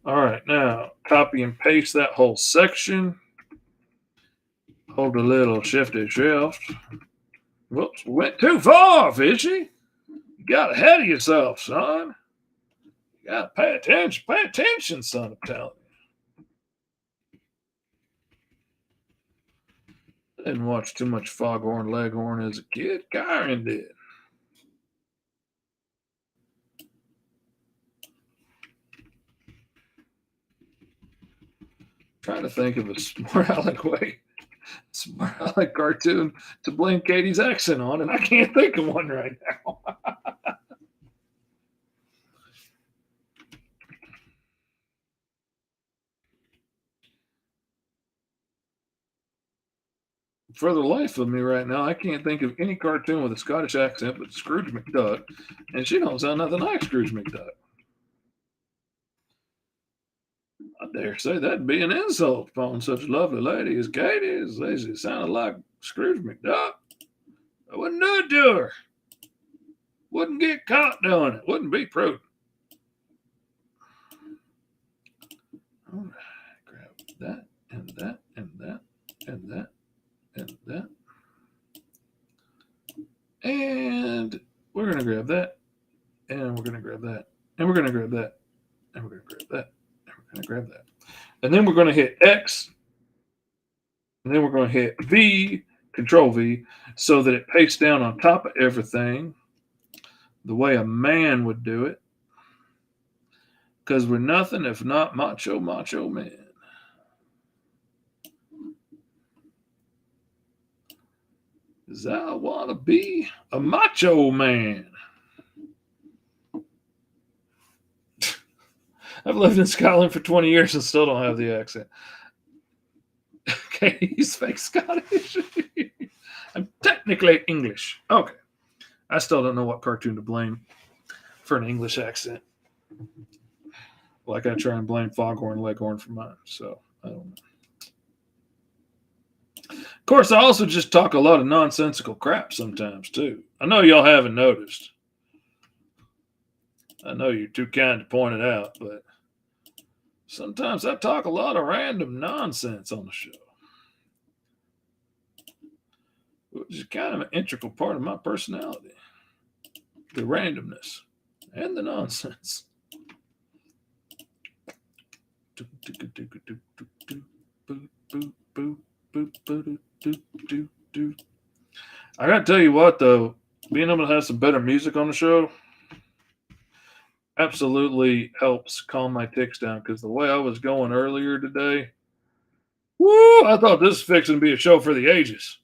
A: All right, now copy and paste that whole section. Hold a little shifty shift. Whoops, went too far, fishy. You got ahead of yourself, son. You got to pay attention. Pay attention, son, I'm telling you. I didn't watch too much Foghorn Leghorn as a kid. Karen did. Trying to think of a more Alec way I like cartoon to blame Katie's accent on, and I can't think of one right now. For the life of me right now, I can't think of any cartoon with a Scottish accent but Scrooge McDuck, and she don't sound nothing like Scrooge McDuck. I dare say that'd be an insult upon such a lovely lady as Katie, as they she sounded like Scrooge McDuck. I wouldn't do it to her. Wouldn't get caught doing it. Wouldn't be prudent. All right, grab that and that and that and that and that. And we're going to grab that. And we're going to grab that. And we're going to grab that. And we're going to grab that. And we're going to grab that. And then we're going to hit X. And then we're going to hit V, Control V, so that it pastes down on top of everything the way a man would do it. Because we're nothing if not macho man. Because I want to be a macho man. I've lived in Scotland for 20 years and still don't have the accent. Okay, he's fake Scottish. I'm technically English. Okay. I still don't know what cartoon to blame for an English accent. Like I try and blame Foghorn Leghorn for mine. So I don't know. Of course, I also just talk a lot of nonsensical crap sometimes too. I know y'all haven't noticed. I know you're too kind to point it out, but sometimes I talk a lot of random nonsense on the show, which is kind of an integral part of my personality. The randomness and the nonsense. I gotta tell you what, though, being able to have some better music on the show absolutely helps calm my ticks down. Because the way I was going earlier today, woo, I thought this was fixing to be a show for the ages.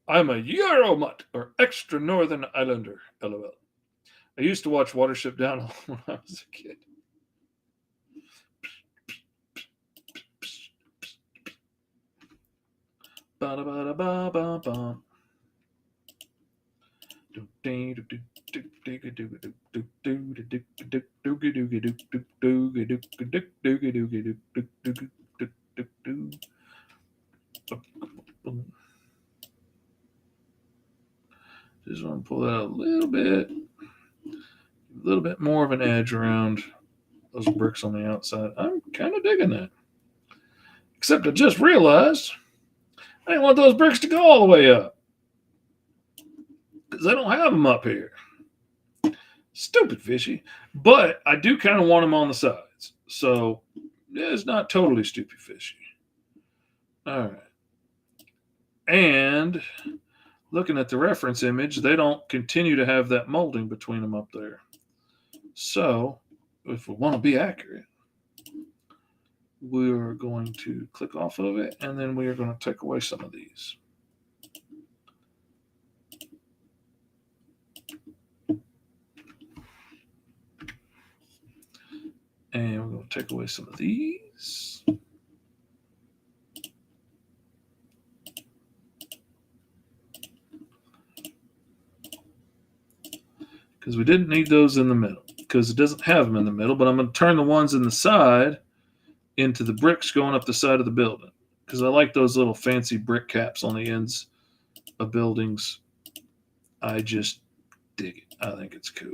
A: I'm a Euromut, or extra Northern Islander, LOL. I used to watch Watership Down when I was a kid. Ba-da-ba-da-ba-ba-ba. Just want to pull that out a little bit more of an edge around those bricks on the outside. I'm kind of digging that. Except I just realized I didn't want those bricks to go all the way up because I don't have them up here. Stupid fishy. But I do kind of want them on the sides. So yeah, it's not totally stupid fishy. All right. And looking at the reference image, they don't continue to have that molding between them up there. So if we want to be accurate, we're going to click off of it, and then we are going to take away some of these. And we're going to take away some of these. Because we didn't need those in the middle, because it doesn't have them in the middle, but I'm going to turn the ones in the side into the bricks going up the side of the building, because I like those little fancy brick caps on the ends of buildings. I just dig it. I think it's cool.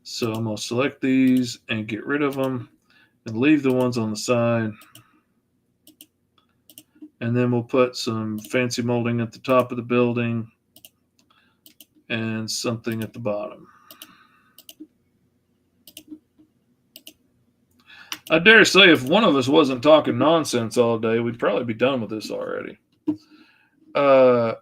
A: So I'm going to select these and get rid of them and leave the ones on the side. And then we'll put some fancy molding at the top of the building and something at the bottom. I dare say if one of us wasn't talking nonsense all day, we'd probably be done with this already. I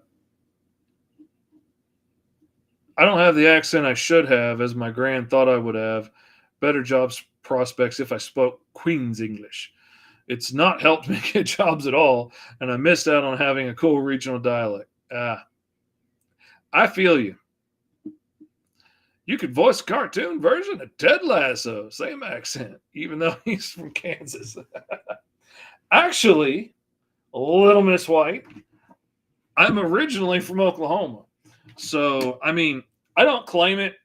A: don't have the accent I should have, as my grand thought I would have, better jobs prospects if I spoke Queen's English. It's not helped me get jobs at all, and I missed out on having a cool regional dialect. I feel you. You could voice a cartoon version of Ted Lasso, same accent, even though he's from Kansas. Actually, Little Miss White, I'm originally from Oklahoma. So, I mean, I don't claim it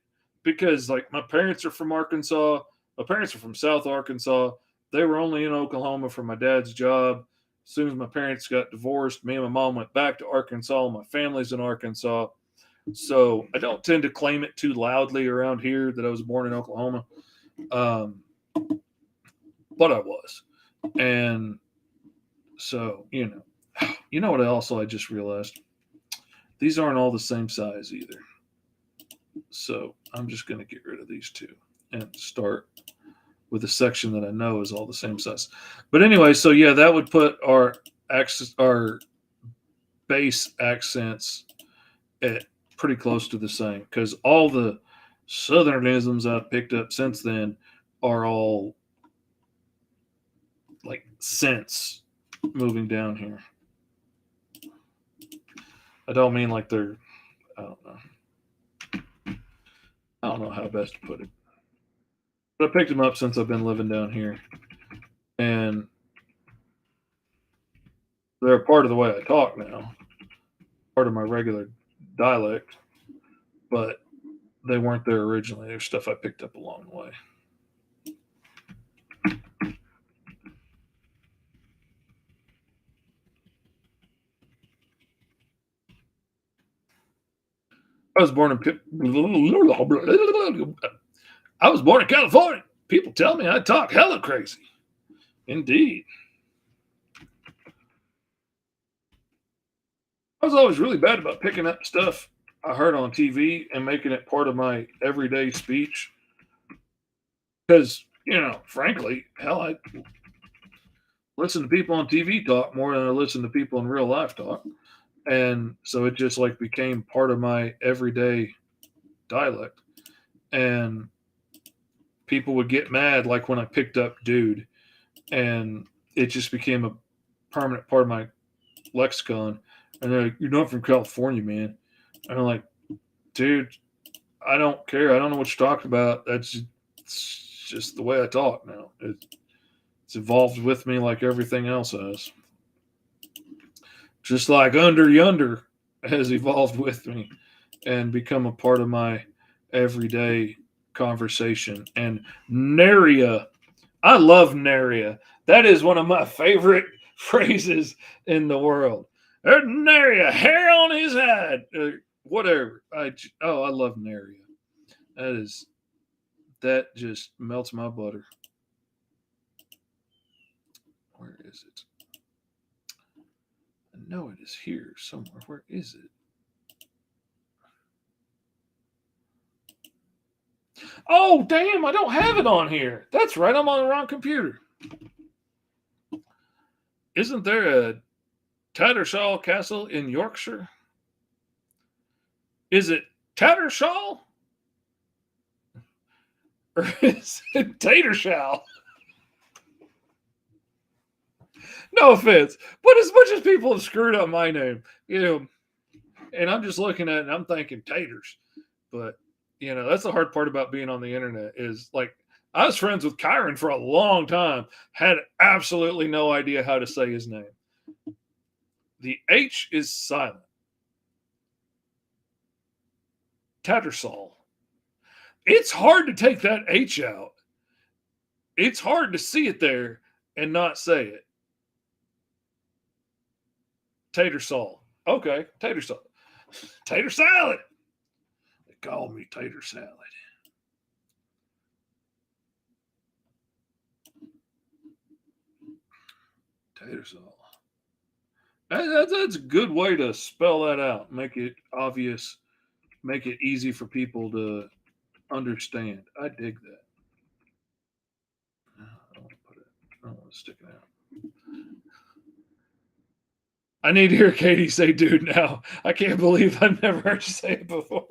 A: because, like, my parents are from Arkansas. My parents are from South Arkansas. They were only in Oklahoma for my dad's job. As soon as my parents got divorced, me and my mom went back to Arkansas. My family's in Arkansas. So I don't tend to claim it too loudly around here that I was born in Oklahoma. Um, but I was. And so, you know what I just realized? These aren't all the same size either. So I'm just going to get rid of these two and start with a section that I know is all the same size. But anyway, so yeah, that would put our base accents at pretty close to the same because all the Southernisms I've picked up since then are all like since moving down here. I don't mean like they're, I don't know. I don't know how best to put it. But I picked them up since I've been living down here. And they're a part of the way I talk now, part of my regular dialect, but they weren't there originally. There's stuff I picked up along the way. I was born in I was born in California. People tell me I talk hella crazy. Indeed. I was always really bad about picking up stuff I heard on TV and making it part of my everyday speech. Because, frankly, hell, I listen to people on TV talk more than I listen to people in real life talk. And so it just like became part of my everyday dialect. And people would get mad like when I picked up dude. And it just became a permanent part of my lexicon. And they're like, "You're not from California, man." And I'm like, "Dude, I don't care. I don't know what you're talking about. It's just the way I talk now. It's evolved with me like everything else has. Just like Under Yonder has evolved with me and become a part of my everyday conversation. And Naria, I love Naria. That is one of my favorite phrases in the world. There's Naria, hair on his head. Whatever. I love Naria. That just melts my butter. Where is it? I know it is here somewhere. Where is it? Oh, damn, I don't have it on here. That's right, I'm on the wrong computer. Isn't there a Tattersall Castle in Yorkshire? Is it Tattersall? Or is it Tatershall? No offense, but as much as people have screwed up my name, and I'm just looking at it and I'm thinking taters, but that's the hard part about being on the internet is like I was friends with Kyron for a long time, had absolutely no idea how to say his name. The H is silent. Tattersall. It's hard to take that H out. It's hard to see it there and not say it. Tatersall. Okay, Tatersall. Tater salad. They call me Tater Salad. Tatersall. That's a good way to spell that out. Make it obvious. Make it easy for people to understand. I dig that. I don't want to put it. I don't want to stick it out. I need to hear Katie say "dude" now. I can't believe I've never heard you say it before.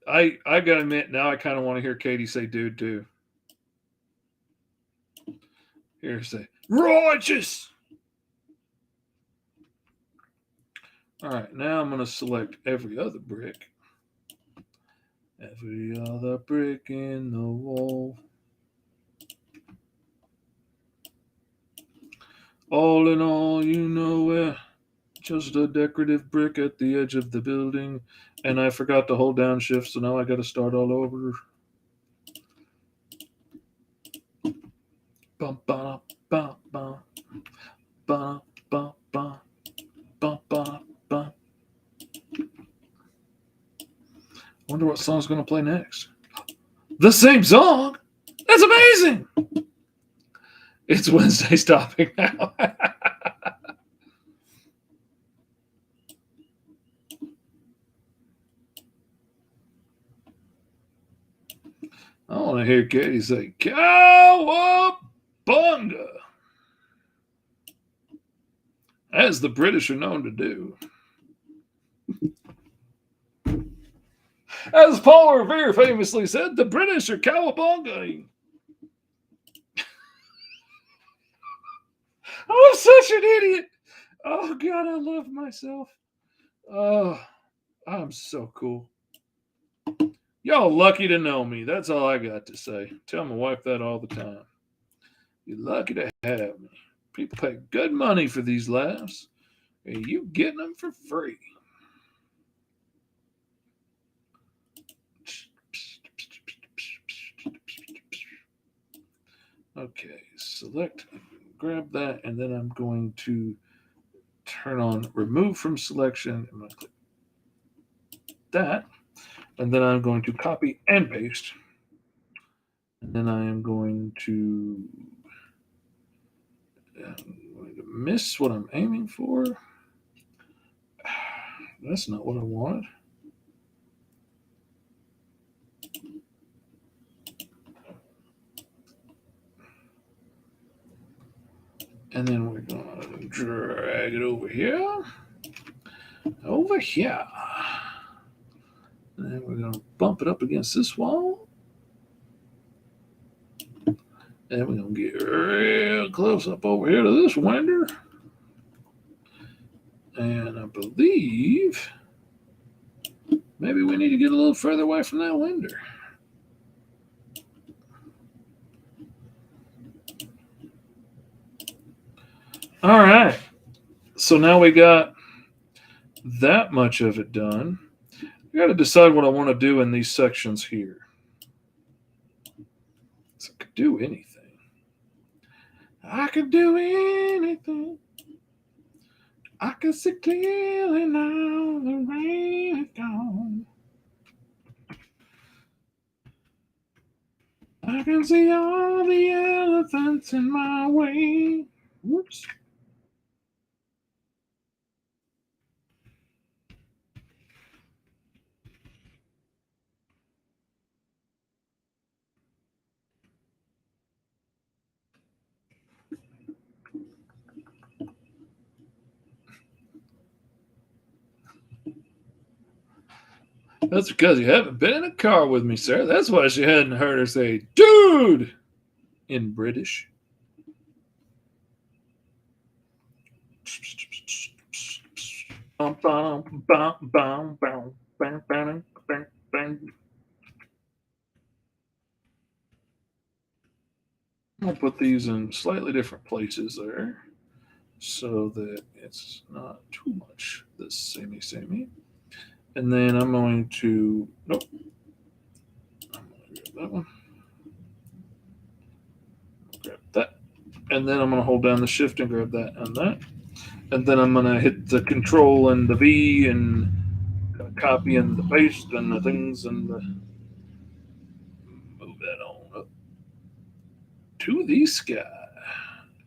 A: I gotta admit, now I kind of want to hear Katie say dude too. Here, say righteous. All right, now I'm going to select every other brick. Every other brick in the wall. All in all, you know where. Just a decorative brick at the edge of the building. And I forgot to hold down shift, so now I got to start all over. Bum, ba, bum, bum, bum, bum, bum, bum, bum, bum. Wonder what song's going to play next. The same song? That's amazing! It's Wednesday stopping now. I want to hear Katie say, Cowabunga! As the British are known to do. As Paul Revere famously said, the British are cowabunga. I'm such an idiot. Oh, God, I love myself. Oh, I'm so cool. Y'all lucky to know me. That's all I got to say. Tell my wife that all the time. You're lucky to have me. People pay good money for these laughs, and you getting them for free. Okay, select, grab that, and then I'm going to turn on remove from selection. I'm going to click that, and then I'm going to copy and paste. And then I am going to miss what I'm aiming for. That's not what I wanted. And then we're going to drag it over here. Over here. And then we're going to bump it up against this wall. And we're going to get real close up over here to this window. And I believe maybe we need to get a little further away from that window. All right. So now we got that much of it done. I got to decide what I want to do in these sections here. So I could do anything. I could do anything. I can see clearly now the rain is gone. I can see all the elephants in my way. Whoops. That's because you haven't been in a car with me, sir. That's why she hadn't heard her say, dude, in British. I'll put these in slightly different places there so that it's not too much this samey. And then I'm going to, nope. I'm going to grab that one. Grab that. And then I'm going to hold down the shift and grab that and that. And then I'm going to hit the control and the V and copy and the paste and the things and the, move that on up to the sky,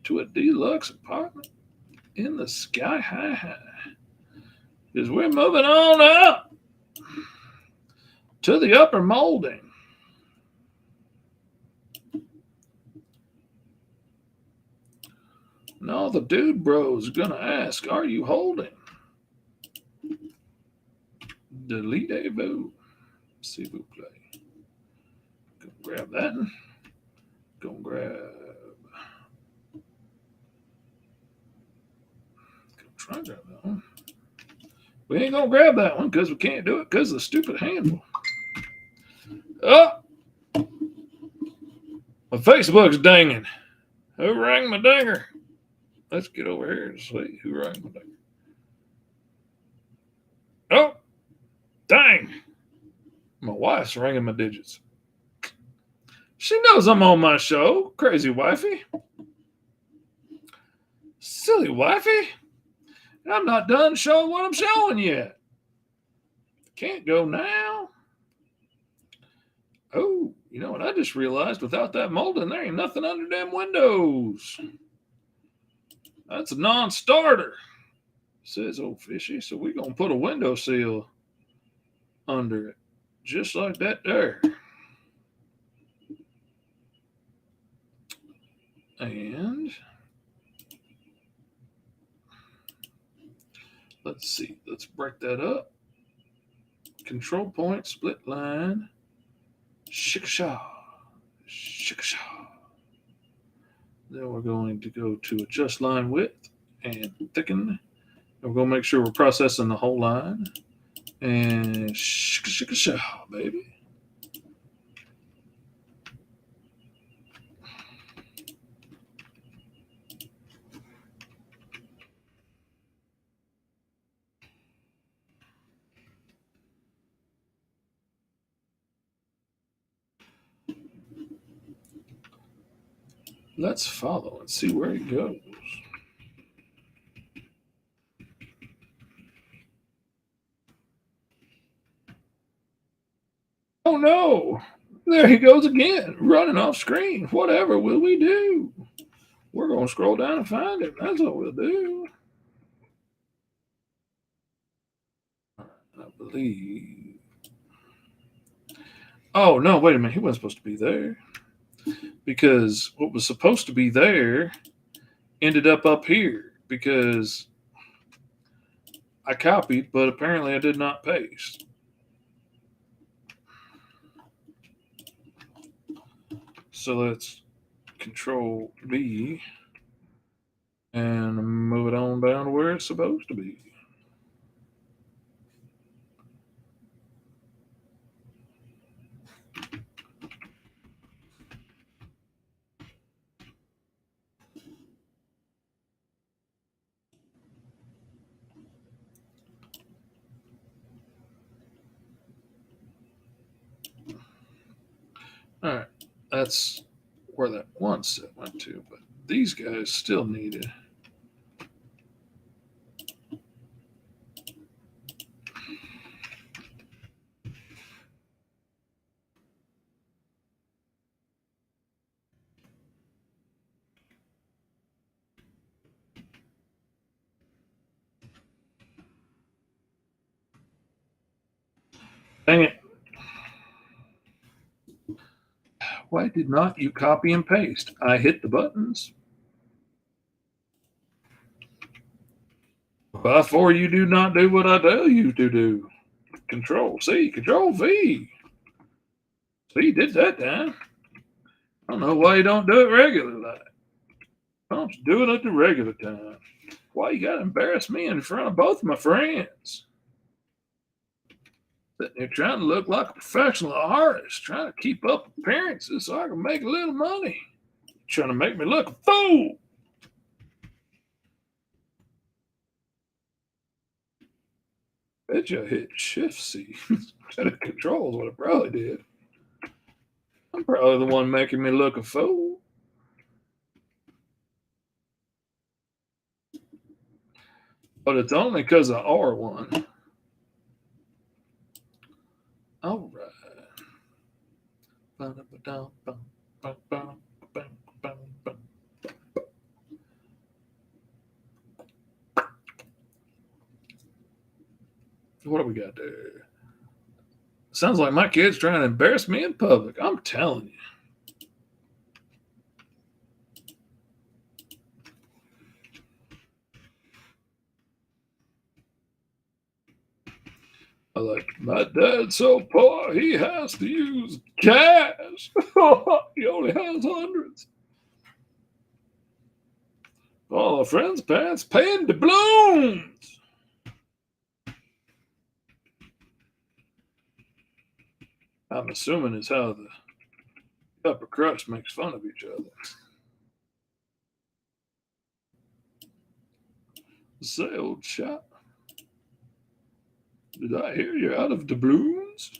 A: to a deluxe apartment in the sky high. Because we're moving on up to the upper molding. And all the dude bros are gonna ask, are you holding? Delete a vote. S'il vous plaît. Go grab that. Go grab. Go try and grab that one. We ain't gonna grab that one because we can't do it because of the stupid handle. Oh, my Facebook's dinging. Who rang my dinger? Let's get over here and see who rang my dinger. Oh, dang. My wife's ringing my digits. She knows I'm on my show, crazy wifey. Silly wifey. I'm not done showing what I'm showing yet. Can't go now. Oh, you know what? I just realized without that molding, there ain't nothing under them windows. That's a non-starter, says old fishy. So we're going to put a window sill under it, just like that there. And let's see. Let's break that up. Control point, split line. Shikasha. Shikasha. Then we're going to go to adjust line width and thicken. And we're going to make sure we're processing the whole line. And shikasha, baby. Let's follow and see where it goes. Oh no! There he goes again, running off screen. Whatever will we do? We're going to scroll down and find him. That's what we'll do. I believe. Oh no! Wait a minute. He wasn't supposed to be there because what was supposed to be there ended up here because I copied, but apparently I did not paste. So let's Control B and move it on down to where it's supposed to be. All right, that's where that one set went to, but these guys still need it. Dang it. Why did not you copy and paste? I hit the buttons. Before you do not do what I tell you to do. Control C, Control V. See, you did that time. I don't know why you don't do it regularly. Why don't you do it at the regular time? Why you gotta embarrass me in front of both my friends? Sitting here trying to look like a professional artist, trying to keep up appearances so I can make a little money. Trying to make me look a fool. Bet you I hit Shift C instead of Control is what I probably did. I'm probably the one making me look a fool. But it's only because of R1. All right. What do we got there? Sounds like my kid's trying to embarrass me in public. I'm telling you. Like, my dad's so poor, he has to use cash. He only has hundreds. All our friends' parents paying doubloons. I'm assuming is how the upper crust makes fun of each other. Say, old chap, did I hear you're out of doubloons?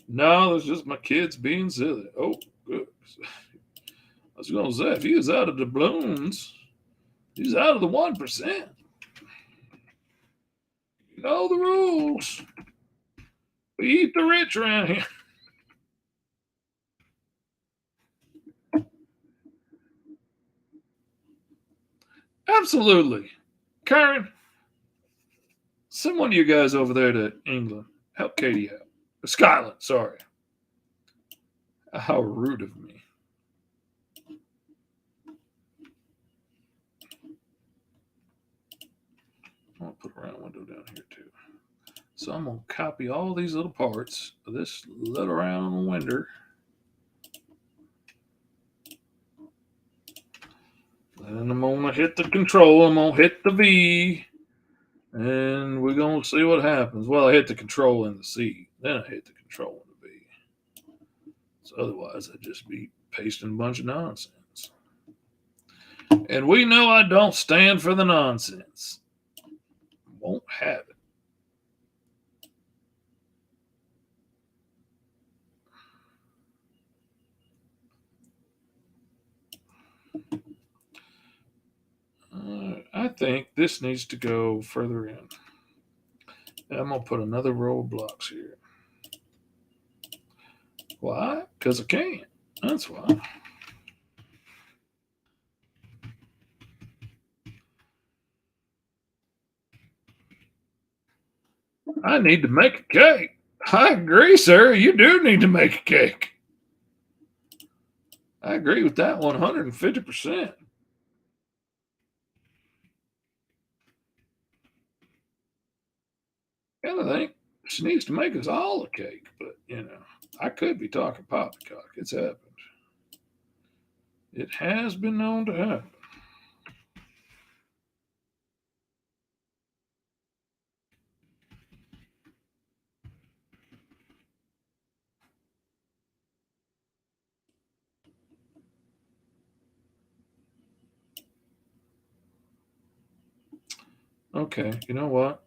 A: No, that's just my kids being silly. Oh, good. I was going to say, if he was out of doubloons, he's out of the 1%. You know the rules. We eat the rich around here. Absolutely. Karen, send one of you guys over there to England. Help Katie out. Scotland, sorry. How rude of me. I'll put a round window down here too. So I'm going to copy all these little parts of this little round window. Then I'm going to hit the control. I'm going to hit the V. And we're going to see what happens. Well, I hit the control and the C. Then I hit the control and the V. So otherwise, I'd just be pasting a bunch of nonsense. And we know I don't stand for the nonsense. Won't have it. I think this needs to go further in. I'm going to put another row of blocks here. Why? Because I can. That's why. I need to make a cake. I agree, sir. You do need to make a cake. I agree with that 150%. And I think she needs to make us all a cake, but I could be talking poppycock. It's happened. It has been known to happen. Okay, you know what?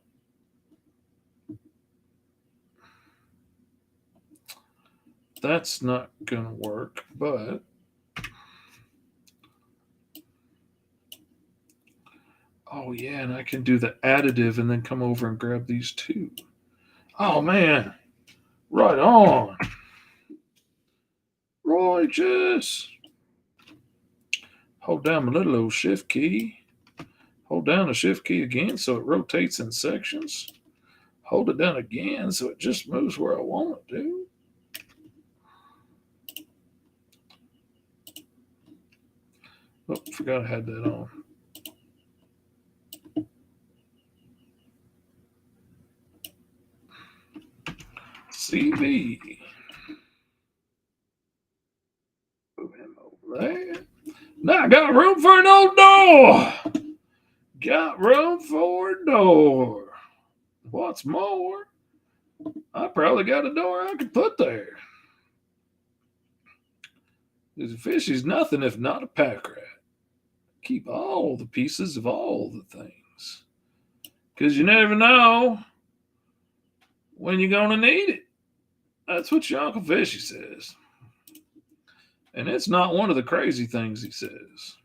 A: That's not going to work, but oh yeah, and I can do the additive and then come over and grab these two. Oh man, right on. Righteous. Hold down my little old shift key. Hold down the shift key again so it rotates in sections. Hold it down again so it just moves where I want it to. Oh, forgot I had that on. CV. Move him over there. Now I got room for an old door. Got room for a door. What's more, I probably got a door I could put there. Because a fish is nothing if not a pack rat. Keep all the pieces of all the things. Because you never know when you're going to need it. That's what your Uncle Fishy says. And it's not one of the crazy things he says.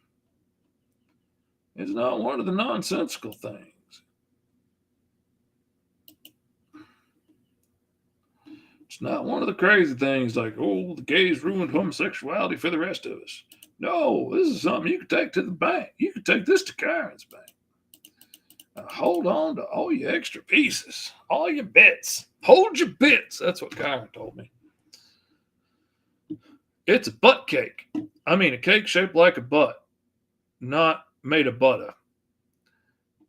A: It's not one of the nonsensical things. It's not one of the crazy things like, oh, the gays ruined homosexuality for the rest of us. No, this is something you can take to the bank. You can take this to Karen's bank. Now hold on to all your extra pieces, all your bits. Hold your bits. That's what Karen told me. It's a butt cake. I mean, a cake shaped like a butt, not made of butter.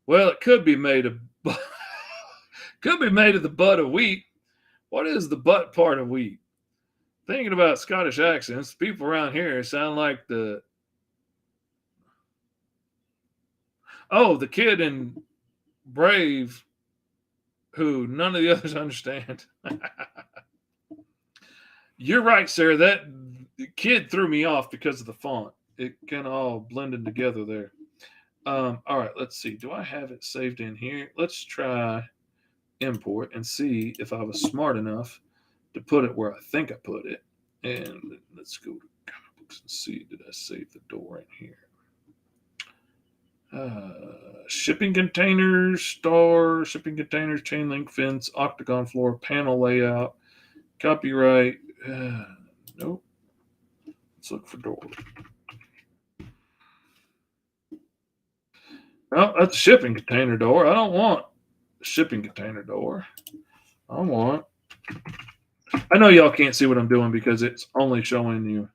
A: Well, it could be made of Could be made of the butt of wheat. What is the butt part of wheat? Thinking about Scottish accents, people around here sound like the kid in Brave who none of the others understand. You're right, Sarah. That kid threw me off because of the font. It kind of all blended together there. All right, let's see. Do I have it saved in here? Let's try import and see if I was smart enough to put it where I think I put it. And let's go to comic books and see. Did I save the door in here? Shipping containers, star, shipping containers, chain link fence, octagon floor, panel layout, copyright. Nope. Let's look for door. Oh, that's a shipping container door. I don't want a shipping container door. I want. I know y'all can't see what I'm doing because it's only showing you.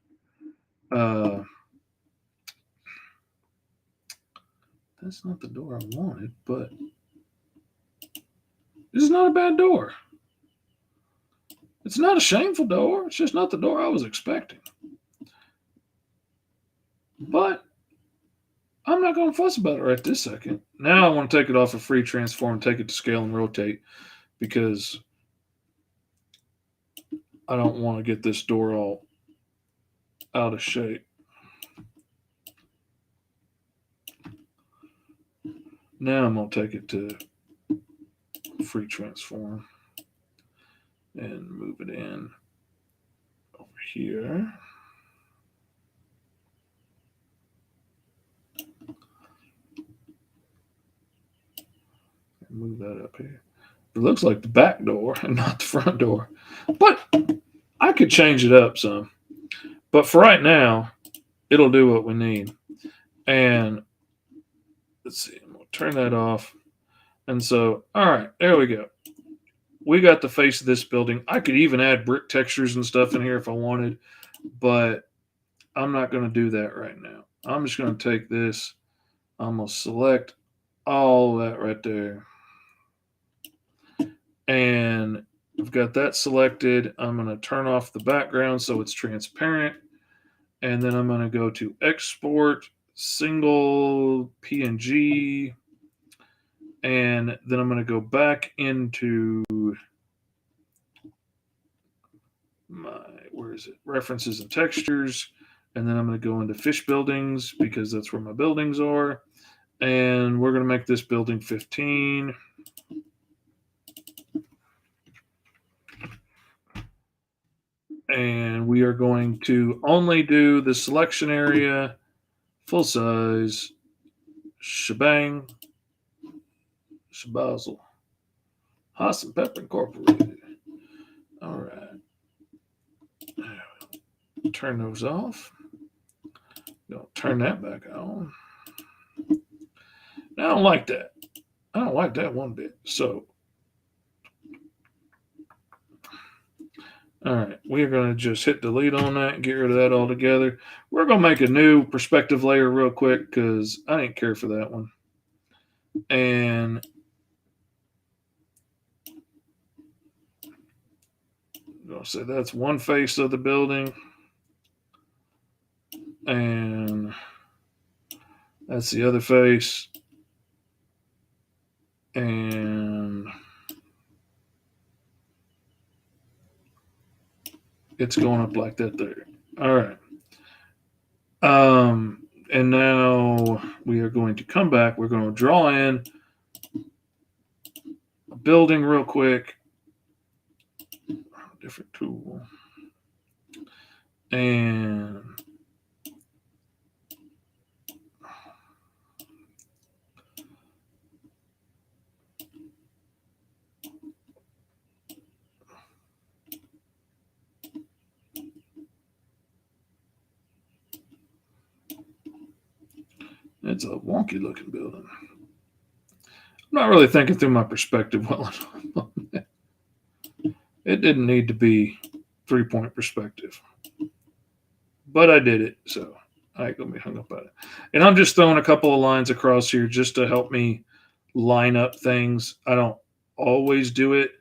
A: That's not the door I wanted, but this is not a bad door. It's not a shameful door. It's just not the door I was expecting. But I'm not going to fuss about it right this second. Now I want to take it off of free transform, take it to scale and rotate because I don't want to get this door all out of shape. Now I'm going to take it to free transform and move it in over here. Move that up here. It looks like the back door and not the front door. But I could change it up some. But for right now, it'll do what we need. And let's see, I'm going to turn that off. And so, all right, there we go. We got the face of this building. I could even add brick textures and stuff in here if I wanted, but I'm not going to do that right now. I'm just going to take this. I'm going to select all that right there. And I've got that selected. I'm going to turn off the background so it's transparent. And then I'm going to go to export, single PNG. And then I'm going to go back into where is it? References and textures. And then I'm going to go into fish buildings because that's where my buildings are. And we're going to make this building 15. And we are going to only do the selection area, full size, shebang, shabazzle, Haas and Pepper Incorporated. All right. Turn those off. Don't turn that back on. I don't like that. I don't like that one bit. So, all right, we're going to just hit delete on that and get rid of that altogether. We're going to make a new perspective layer real quick because I didn't care for that one. And I'm going to say that's one face of the building. And that's the other face. And it's going up like that there. All right. And now we are going to come back. We're going to draw in a building real quick. Different tool. And it's a wonky looking building. I'm not really thinking through my perspective well enough. It didn't need to be 3-point perspective. But I did it, so I ain't gonna be hung up on it. And I'm just throwing a couple of lines across here just to help me line up things. I don't always do it.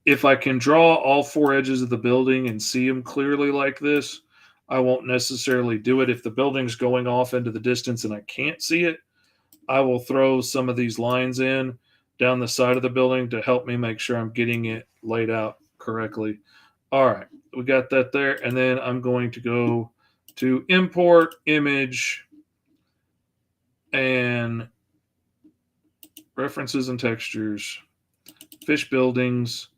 A: If I can draw all four edges of the building and see them clearly like this, I won't necessarily do it. If the building's going off into the distance and I can't see it, I will throw some of these lines in down the side of the building to help me make sure I'm getting it laid out correctly. All right, we got that there. And then I'm going to go to import image and references and textures, fish buildings,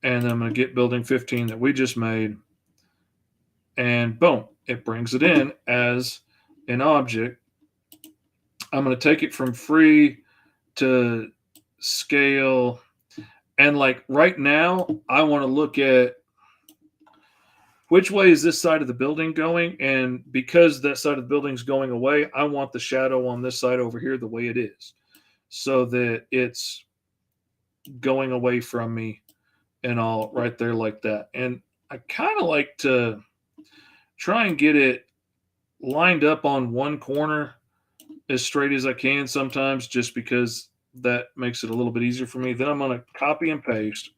A: and I'm going to get building 15 that we just made. And boom, it brings it in as an object. I'm going to take it from free to scale. And like right now, I want to look at which way is this side of the building going. And because that side of the building is going away, I want the shadow on this side over here the way it is, so that it's going away from me and all right there like that. And I kind of like to try and get it lined up on one corner as straight as I can sometimes, just because that makes it a little bit easier for me. Then I'm going to copy and paste,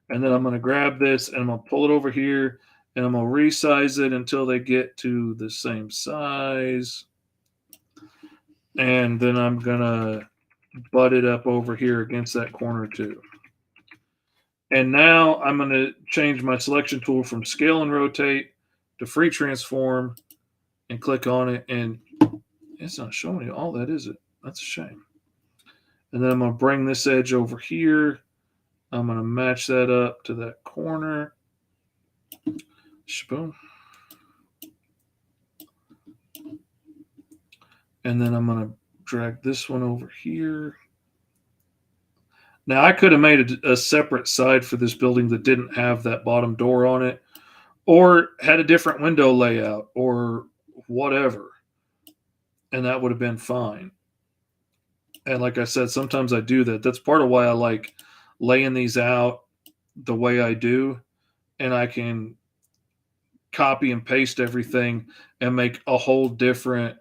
A: and then I'm going to grab this and I'm going to pull it over here, and I'm going to resize it until they get to the same size. And then I'm going to butt it up over here against that corner too. And now I'm going to change my selection tool from scale and rotate to free transform and click on it. And it's not showing you all that, is it? That's a shame. And then I'm going to bring this edge over here. I'm going to match that up to that corner. Boom. And then I'm going to drag this one over here. Now, I could have made a separate side for this building that didn't have that bottom door on it, or had a different window layout, or whatever. And that would have been fine. And like I said, sometimes I do that. That's part of why I like laying these out the way I do. And I can copy and paste everything and make a whole different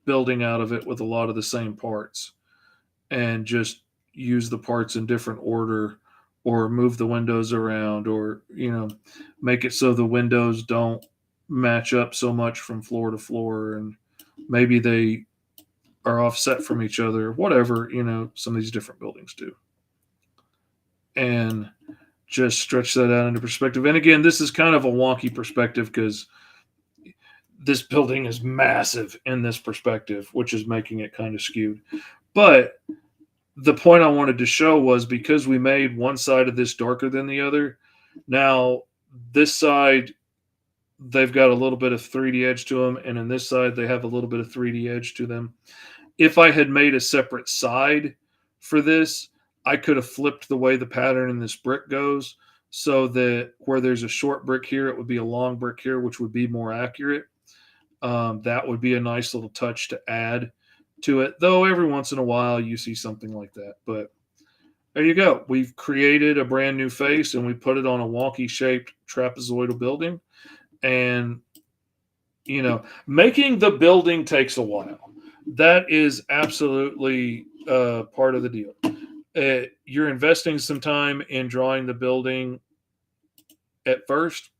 A: building out of it with a lot of the same parts, and just use the parts in different order, or move the windows around, or make it so the windows don't match up so much from floor to floor, and maybe they are offset from each other, whatever, some of these different buildings do. And just stretch that out into perspective. And again, this is kind of a wonky perspective because this building is massive in this perspective, which is making it kind of skewed. But the point I wanted to show was, because we made one side of this darker than the other, now this side, they've got a little bit of 3D edge to them, and in this side, they have a little bit of 3D edge to them. If I had made a separate side for this, I could have flipped the way the pattern in this brick goes, so that where there's a short brick here, it would be a long brick here, which would be more accurate. That would be a nice little touch to add to it, though every once in a while you see something like that. But there you go. We've created a brand new face, and we put it on a wonky shaped trapezoidal building. And making the building takes a while. That is absolutely part of the deal. You're investing some time in drawing the building at first,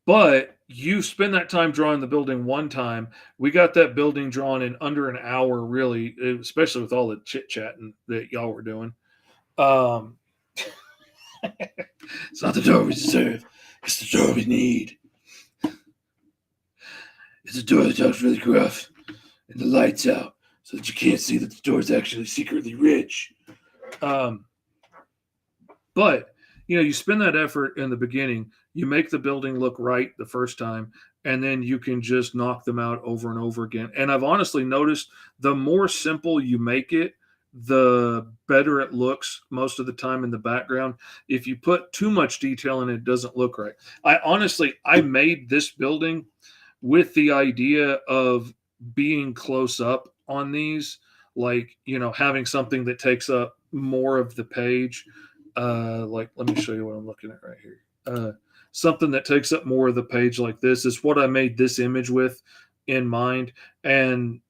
A: but you spend that time drawing the building one time. We got that building drawn in under an hour, really, especially with all the chit chatting that y'all were doing. It's not the door we deserve, it's the door we need. It's a door that talks really gruff, and the light's out, so that you can't see that the door is actually secretly rich. But you spend that effort in the beginning. You make the building look right the first time, and then you can just knock them out over and over again. And I've honestly noticed the more simple you make it, the better it looks most of the time in the background. If you put too much detail in it, it doesn't look right. I made this building with the idea of being close up on these, like, having something that takes up more of the page. Like, let me show you what I'm looking at right here. Something that takes up more of the page like this is what I made this image with in mind. And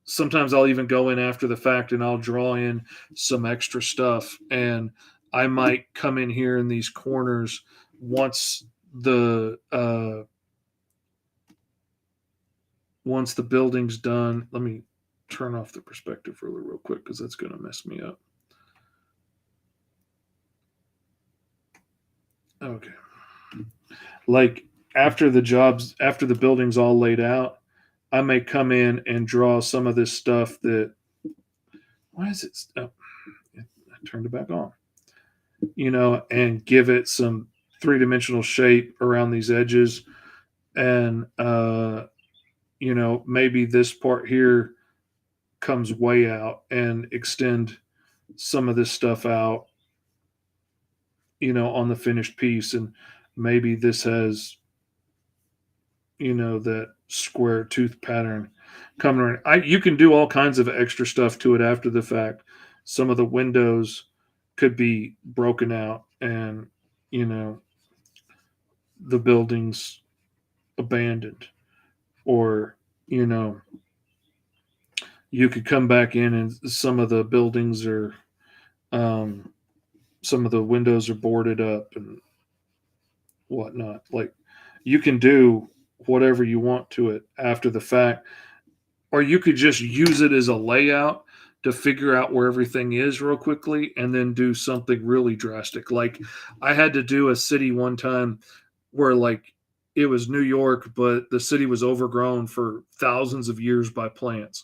A: sometimes I'll even go in after the fact and I'll draw in some extra stuff, and I might come in here in these corners once the building's done. Let me turn off the perspective really real quick because that's going to mess me up. Okay. Like after the building's all laid out, I may come in and draw some of this stuff that, why is it, oh, I turned it back on, and give it some three-dimensional shape around these edges. And, maybe this part here comes way out and extend some of this stuff out, on the finished piece. And maybe this has, that square tooth pattern coming around. You can do all kinds of extra stuff to it after the fact. Some of the windows could be broken out, and you know the building's abandoned, or you know you could come back in and some of the buildings are um, some of the windows are boarded up and whatnot. Like, you can do whatever you want to it after the fact, or you could just use it as a layout to figure out where everything is real quickly and then do something really drastic. Like, I had to do a city one time where, like, it was New York, but the city was overgrown for thousands of years by plants.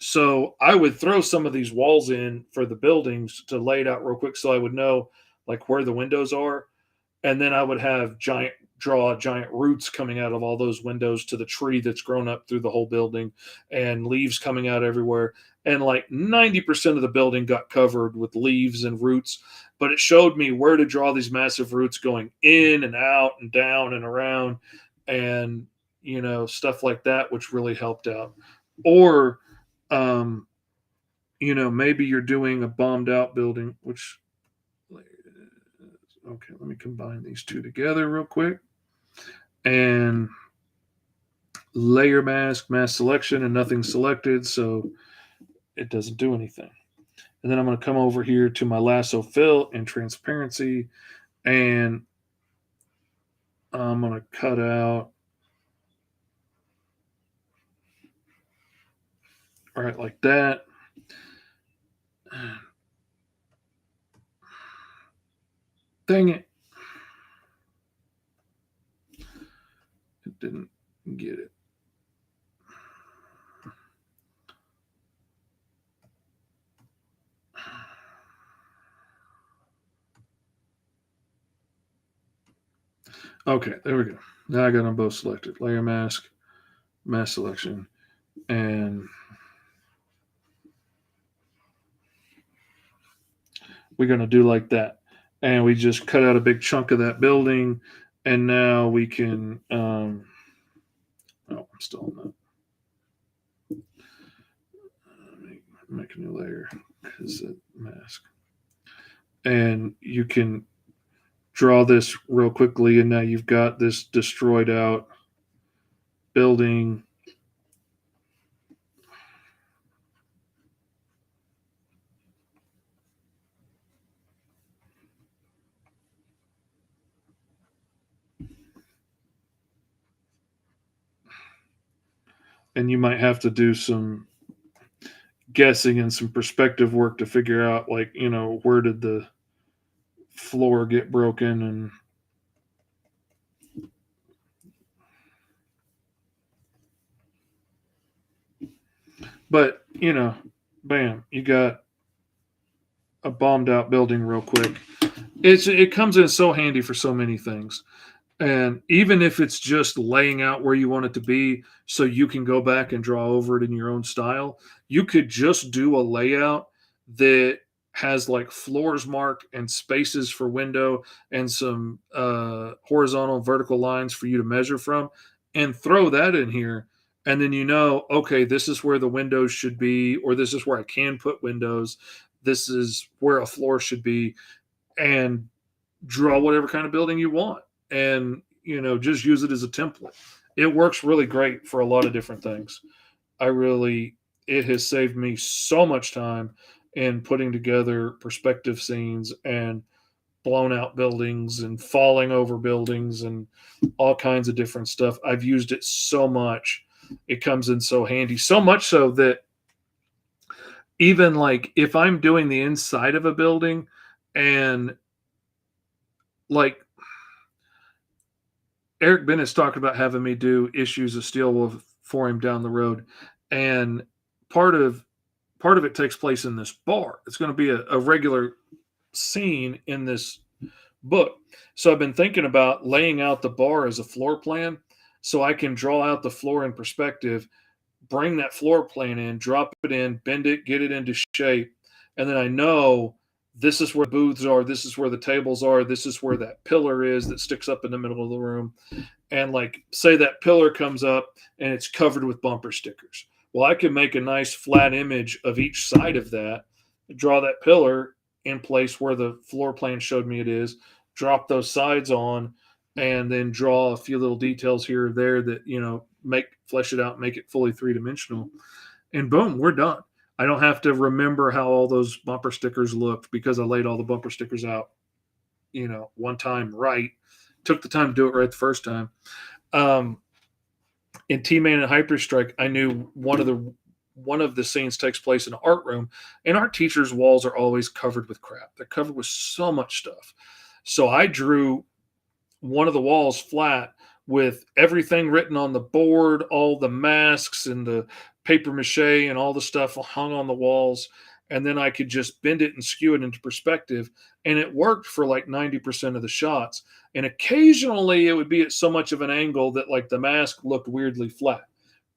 A: So I would throw some of these walls in for the buildings to lay it out real quick so I would know like where the windows are, and then I would have draw giant roots coming out of all those windows to the tree that's grown up through the whole building, and leaves coming out everywhere. And like 90% of the building got covered with leaves and roots, but it showed me where to draw these massive roots going in and out and down and around, and stuff like that, which really helped out. Or um maybe you're doing a bombed out building, which, okay, let me combine these two together real quick. And layer mask, mask selection, and nothing selected, so it doesn't do anything. And then I'm going to come over here to my lasso fill and transparency, and I'm going to cut out right like that. Dang it. It didn't get it. Okay, there we go. Now I got them both selected. Layer mask, mask selection, and we're going to do like that. And we just cut out a big chunk of that building, and now we can I'm still on that. Make a new layer because it mask. And you can draw this real quickly, and now you've got this destroyed out building. And you might have to do some guessing and some perspective work to figure out, like, where did the floor get broken, and but bam, you got a bombed out building real quick. It comes in so handy for so many things. And even if it's just laying out where you want it to be so you can go back and draw over it in your own style, you could just do a layout that has like floors marked and spaces for window and some horizontal and vertical lines for you to measure from, and throw that in here. And then okay, this is where the windows should be, or this is where I can put windows. This is where a floor should be, and draw whatever kind of building you want, and just use it as a template. It works really great for a lot of different things. I really it has saved me so much time in putting together perspective scenes and blown out buildings and falling over buildings and all kinds of different stuff. I've used it so much. It comes in so handy. So much so that even like if I'm doing the inside of a building and like Eric Bennett's talked about having me do issues of Steel Wolf for him down the road. And part of part of it takes place in this bar. It's going to be a regular scene in this book. So I've been thinking about laying out the bar as a floor plan so I can draw out the floor in perspective, bring that floor plan in, drop it in, bend it, get it into shape, and then I know this is where the booths are, this is where the tables are, this is where that pillar is that sticks up in the middle of the room. And like say that pillar comes up and it's covered with bumper stickers. Well, I can make a nice flat image of each side of that, draw that pillar in place where the floor plan showed me it is, drop those sides on, and then draw a few little details here or there that, make flesh it out, make it fully three-dimensional. And boom, we're done. I don't have to remember how all those bumper stickers looked because I laid all the bumper stickers out, one time right. Took the time to do it right the first time. Um, in T-Man and Hyperstrike, I knew one of the scenes takes place in an art room, and our teachers' walls are always covered with crap. They're covered with so much stuff. So I drew one of the walls flat with everything written on the board, all the masks and the paper mache and all the stuff hung on the walls. And then I could just bend it and skew it into perspective. And it worked for like 90% of the shots. And occasionally it would be at so much of an angle that like the mask looked weirdly flat.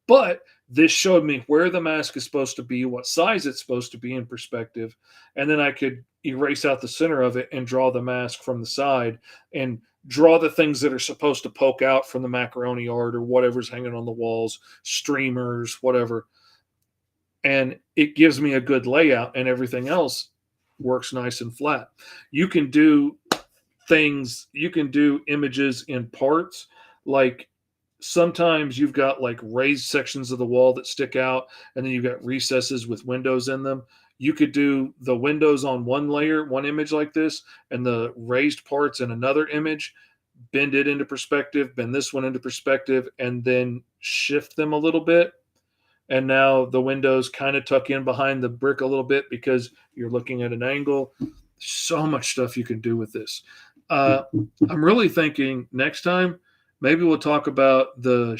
A: But this showed me where the mask is supposed to be, what size it's supposed to be in perspective. And then I could erase out the center of it and draw the mask from the side and draw the things that are supposed to poke out from the macaroni art or whatever's hanging on the walls, streamers, whatever. And it gives me a good layout, and everything else works nice and flat. You can do you can do images in parts. Like sometimes you've got like raised sections of the wall that stick out, and then you've got recesses with windows in them. You could do the windows on one layer, one image like this, and the raised parts in another image, bend it into perspective, bend this one into perspective, and then shift them a little bit. And now the windows kind of tuck in behind the brick a little bit because you're looking at an angle. So much stuff you can do with this. Uh, I'm really thinking next time maybe we'll talk about the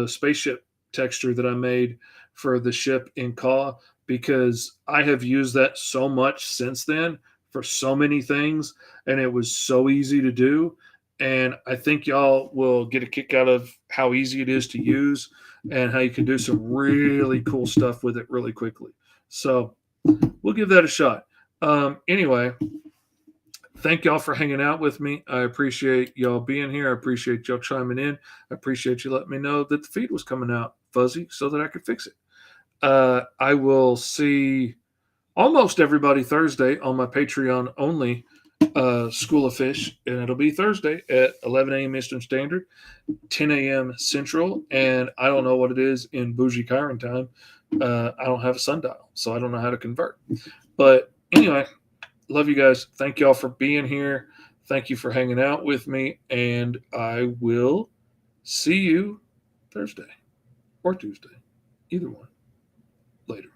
A: spaceship texture that I made for the ship in Caw, because I have used that so much since then for so many things, and it was so easy to do. And I think y'all will get a kick out of how easy it is to use and how you can do some really cool stuff with it really quickly. So we'll give that a shot. Anyway, thank y'all for hanging out with me. I appreciate y'all being here. I appreciate y'all chiming in. I appreciate you letting me know that the feed was coming out fuzzy so that I could fix it. I will see almost everybody Thursday on my Patreon only School of Fish, and it'll be Thursday at 11 a.m. Eastern Standard, 10 a.m. Central, and I don't know what it is in Bougie Chiron time. I don't have a sundial, so I don't know how to convert. But anyway, love you guys. Thank y'all for being here. Thank you for hanging out with me, and I will see you Thursday or Tuesday, either one. Later.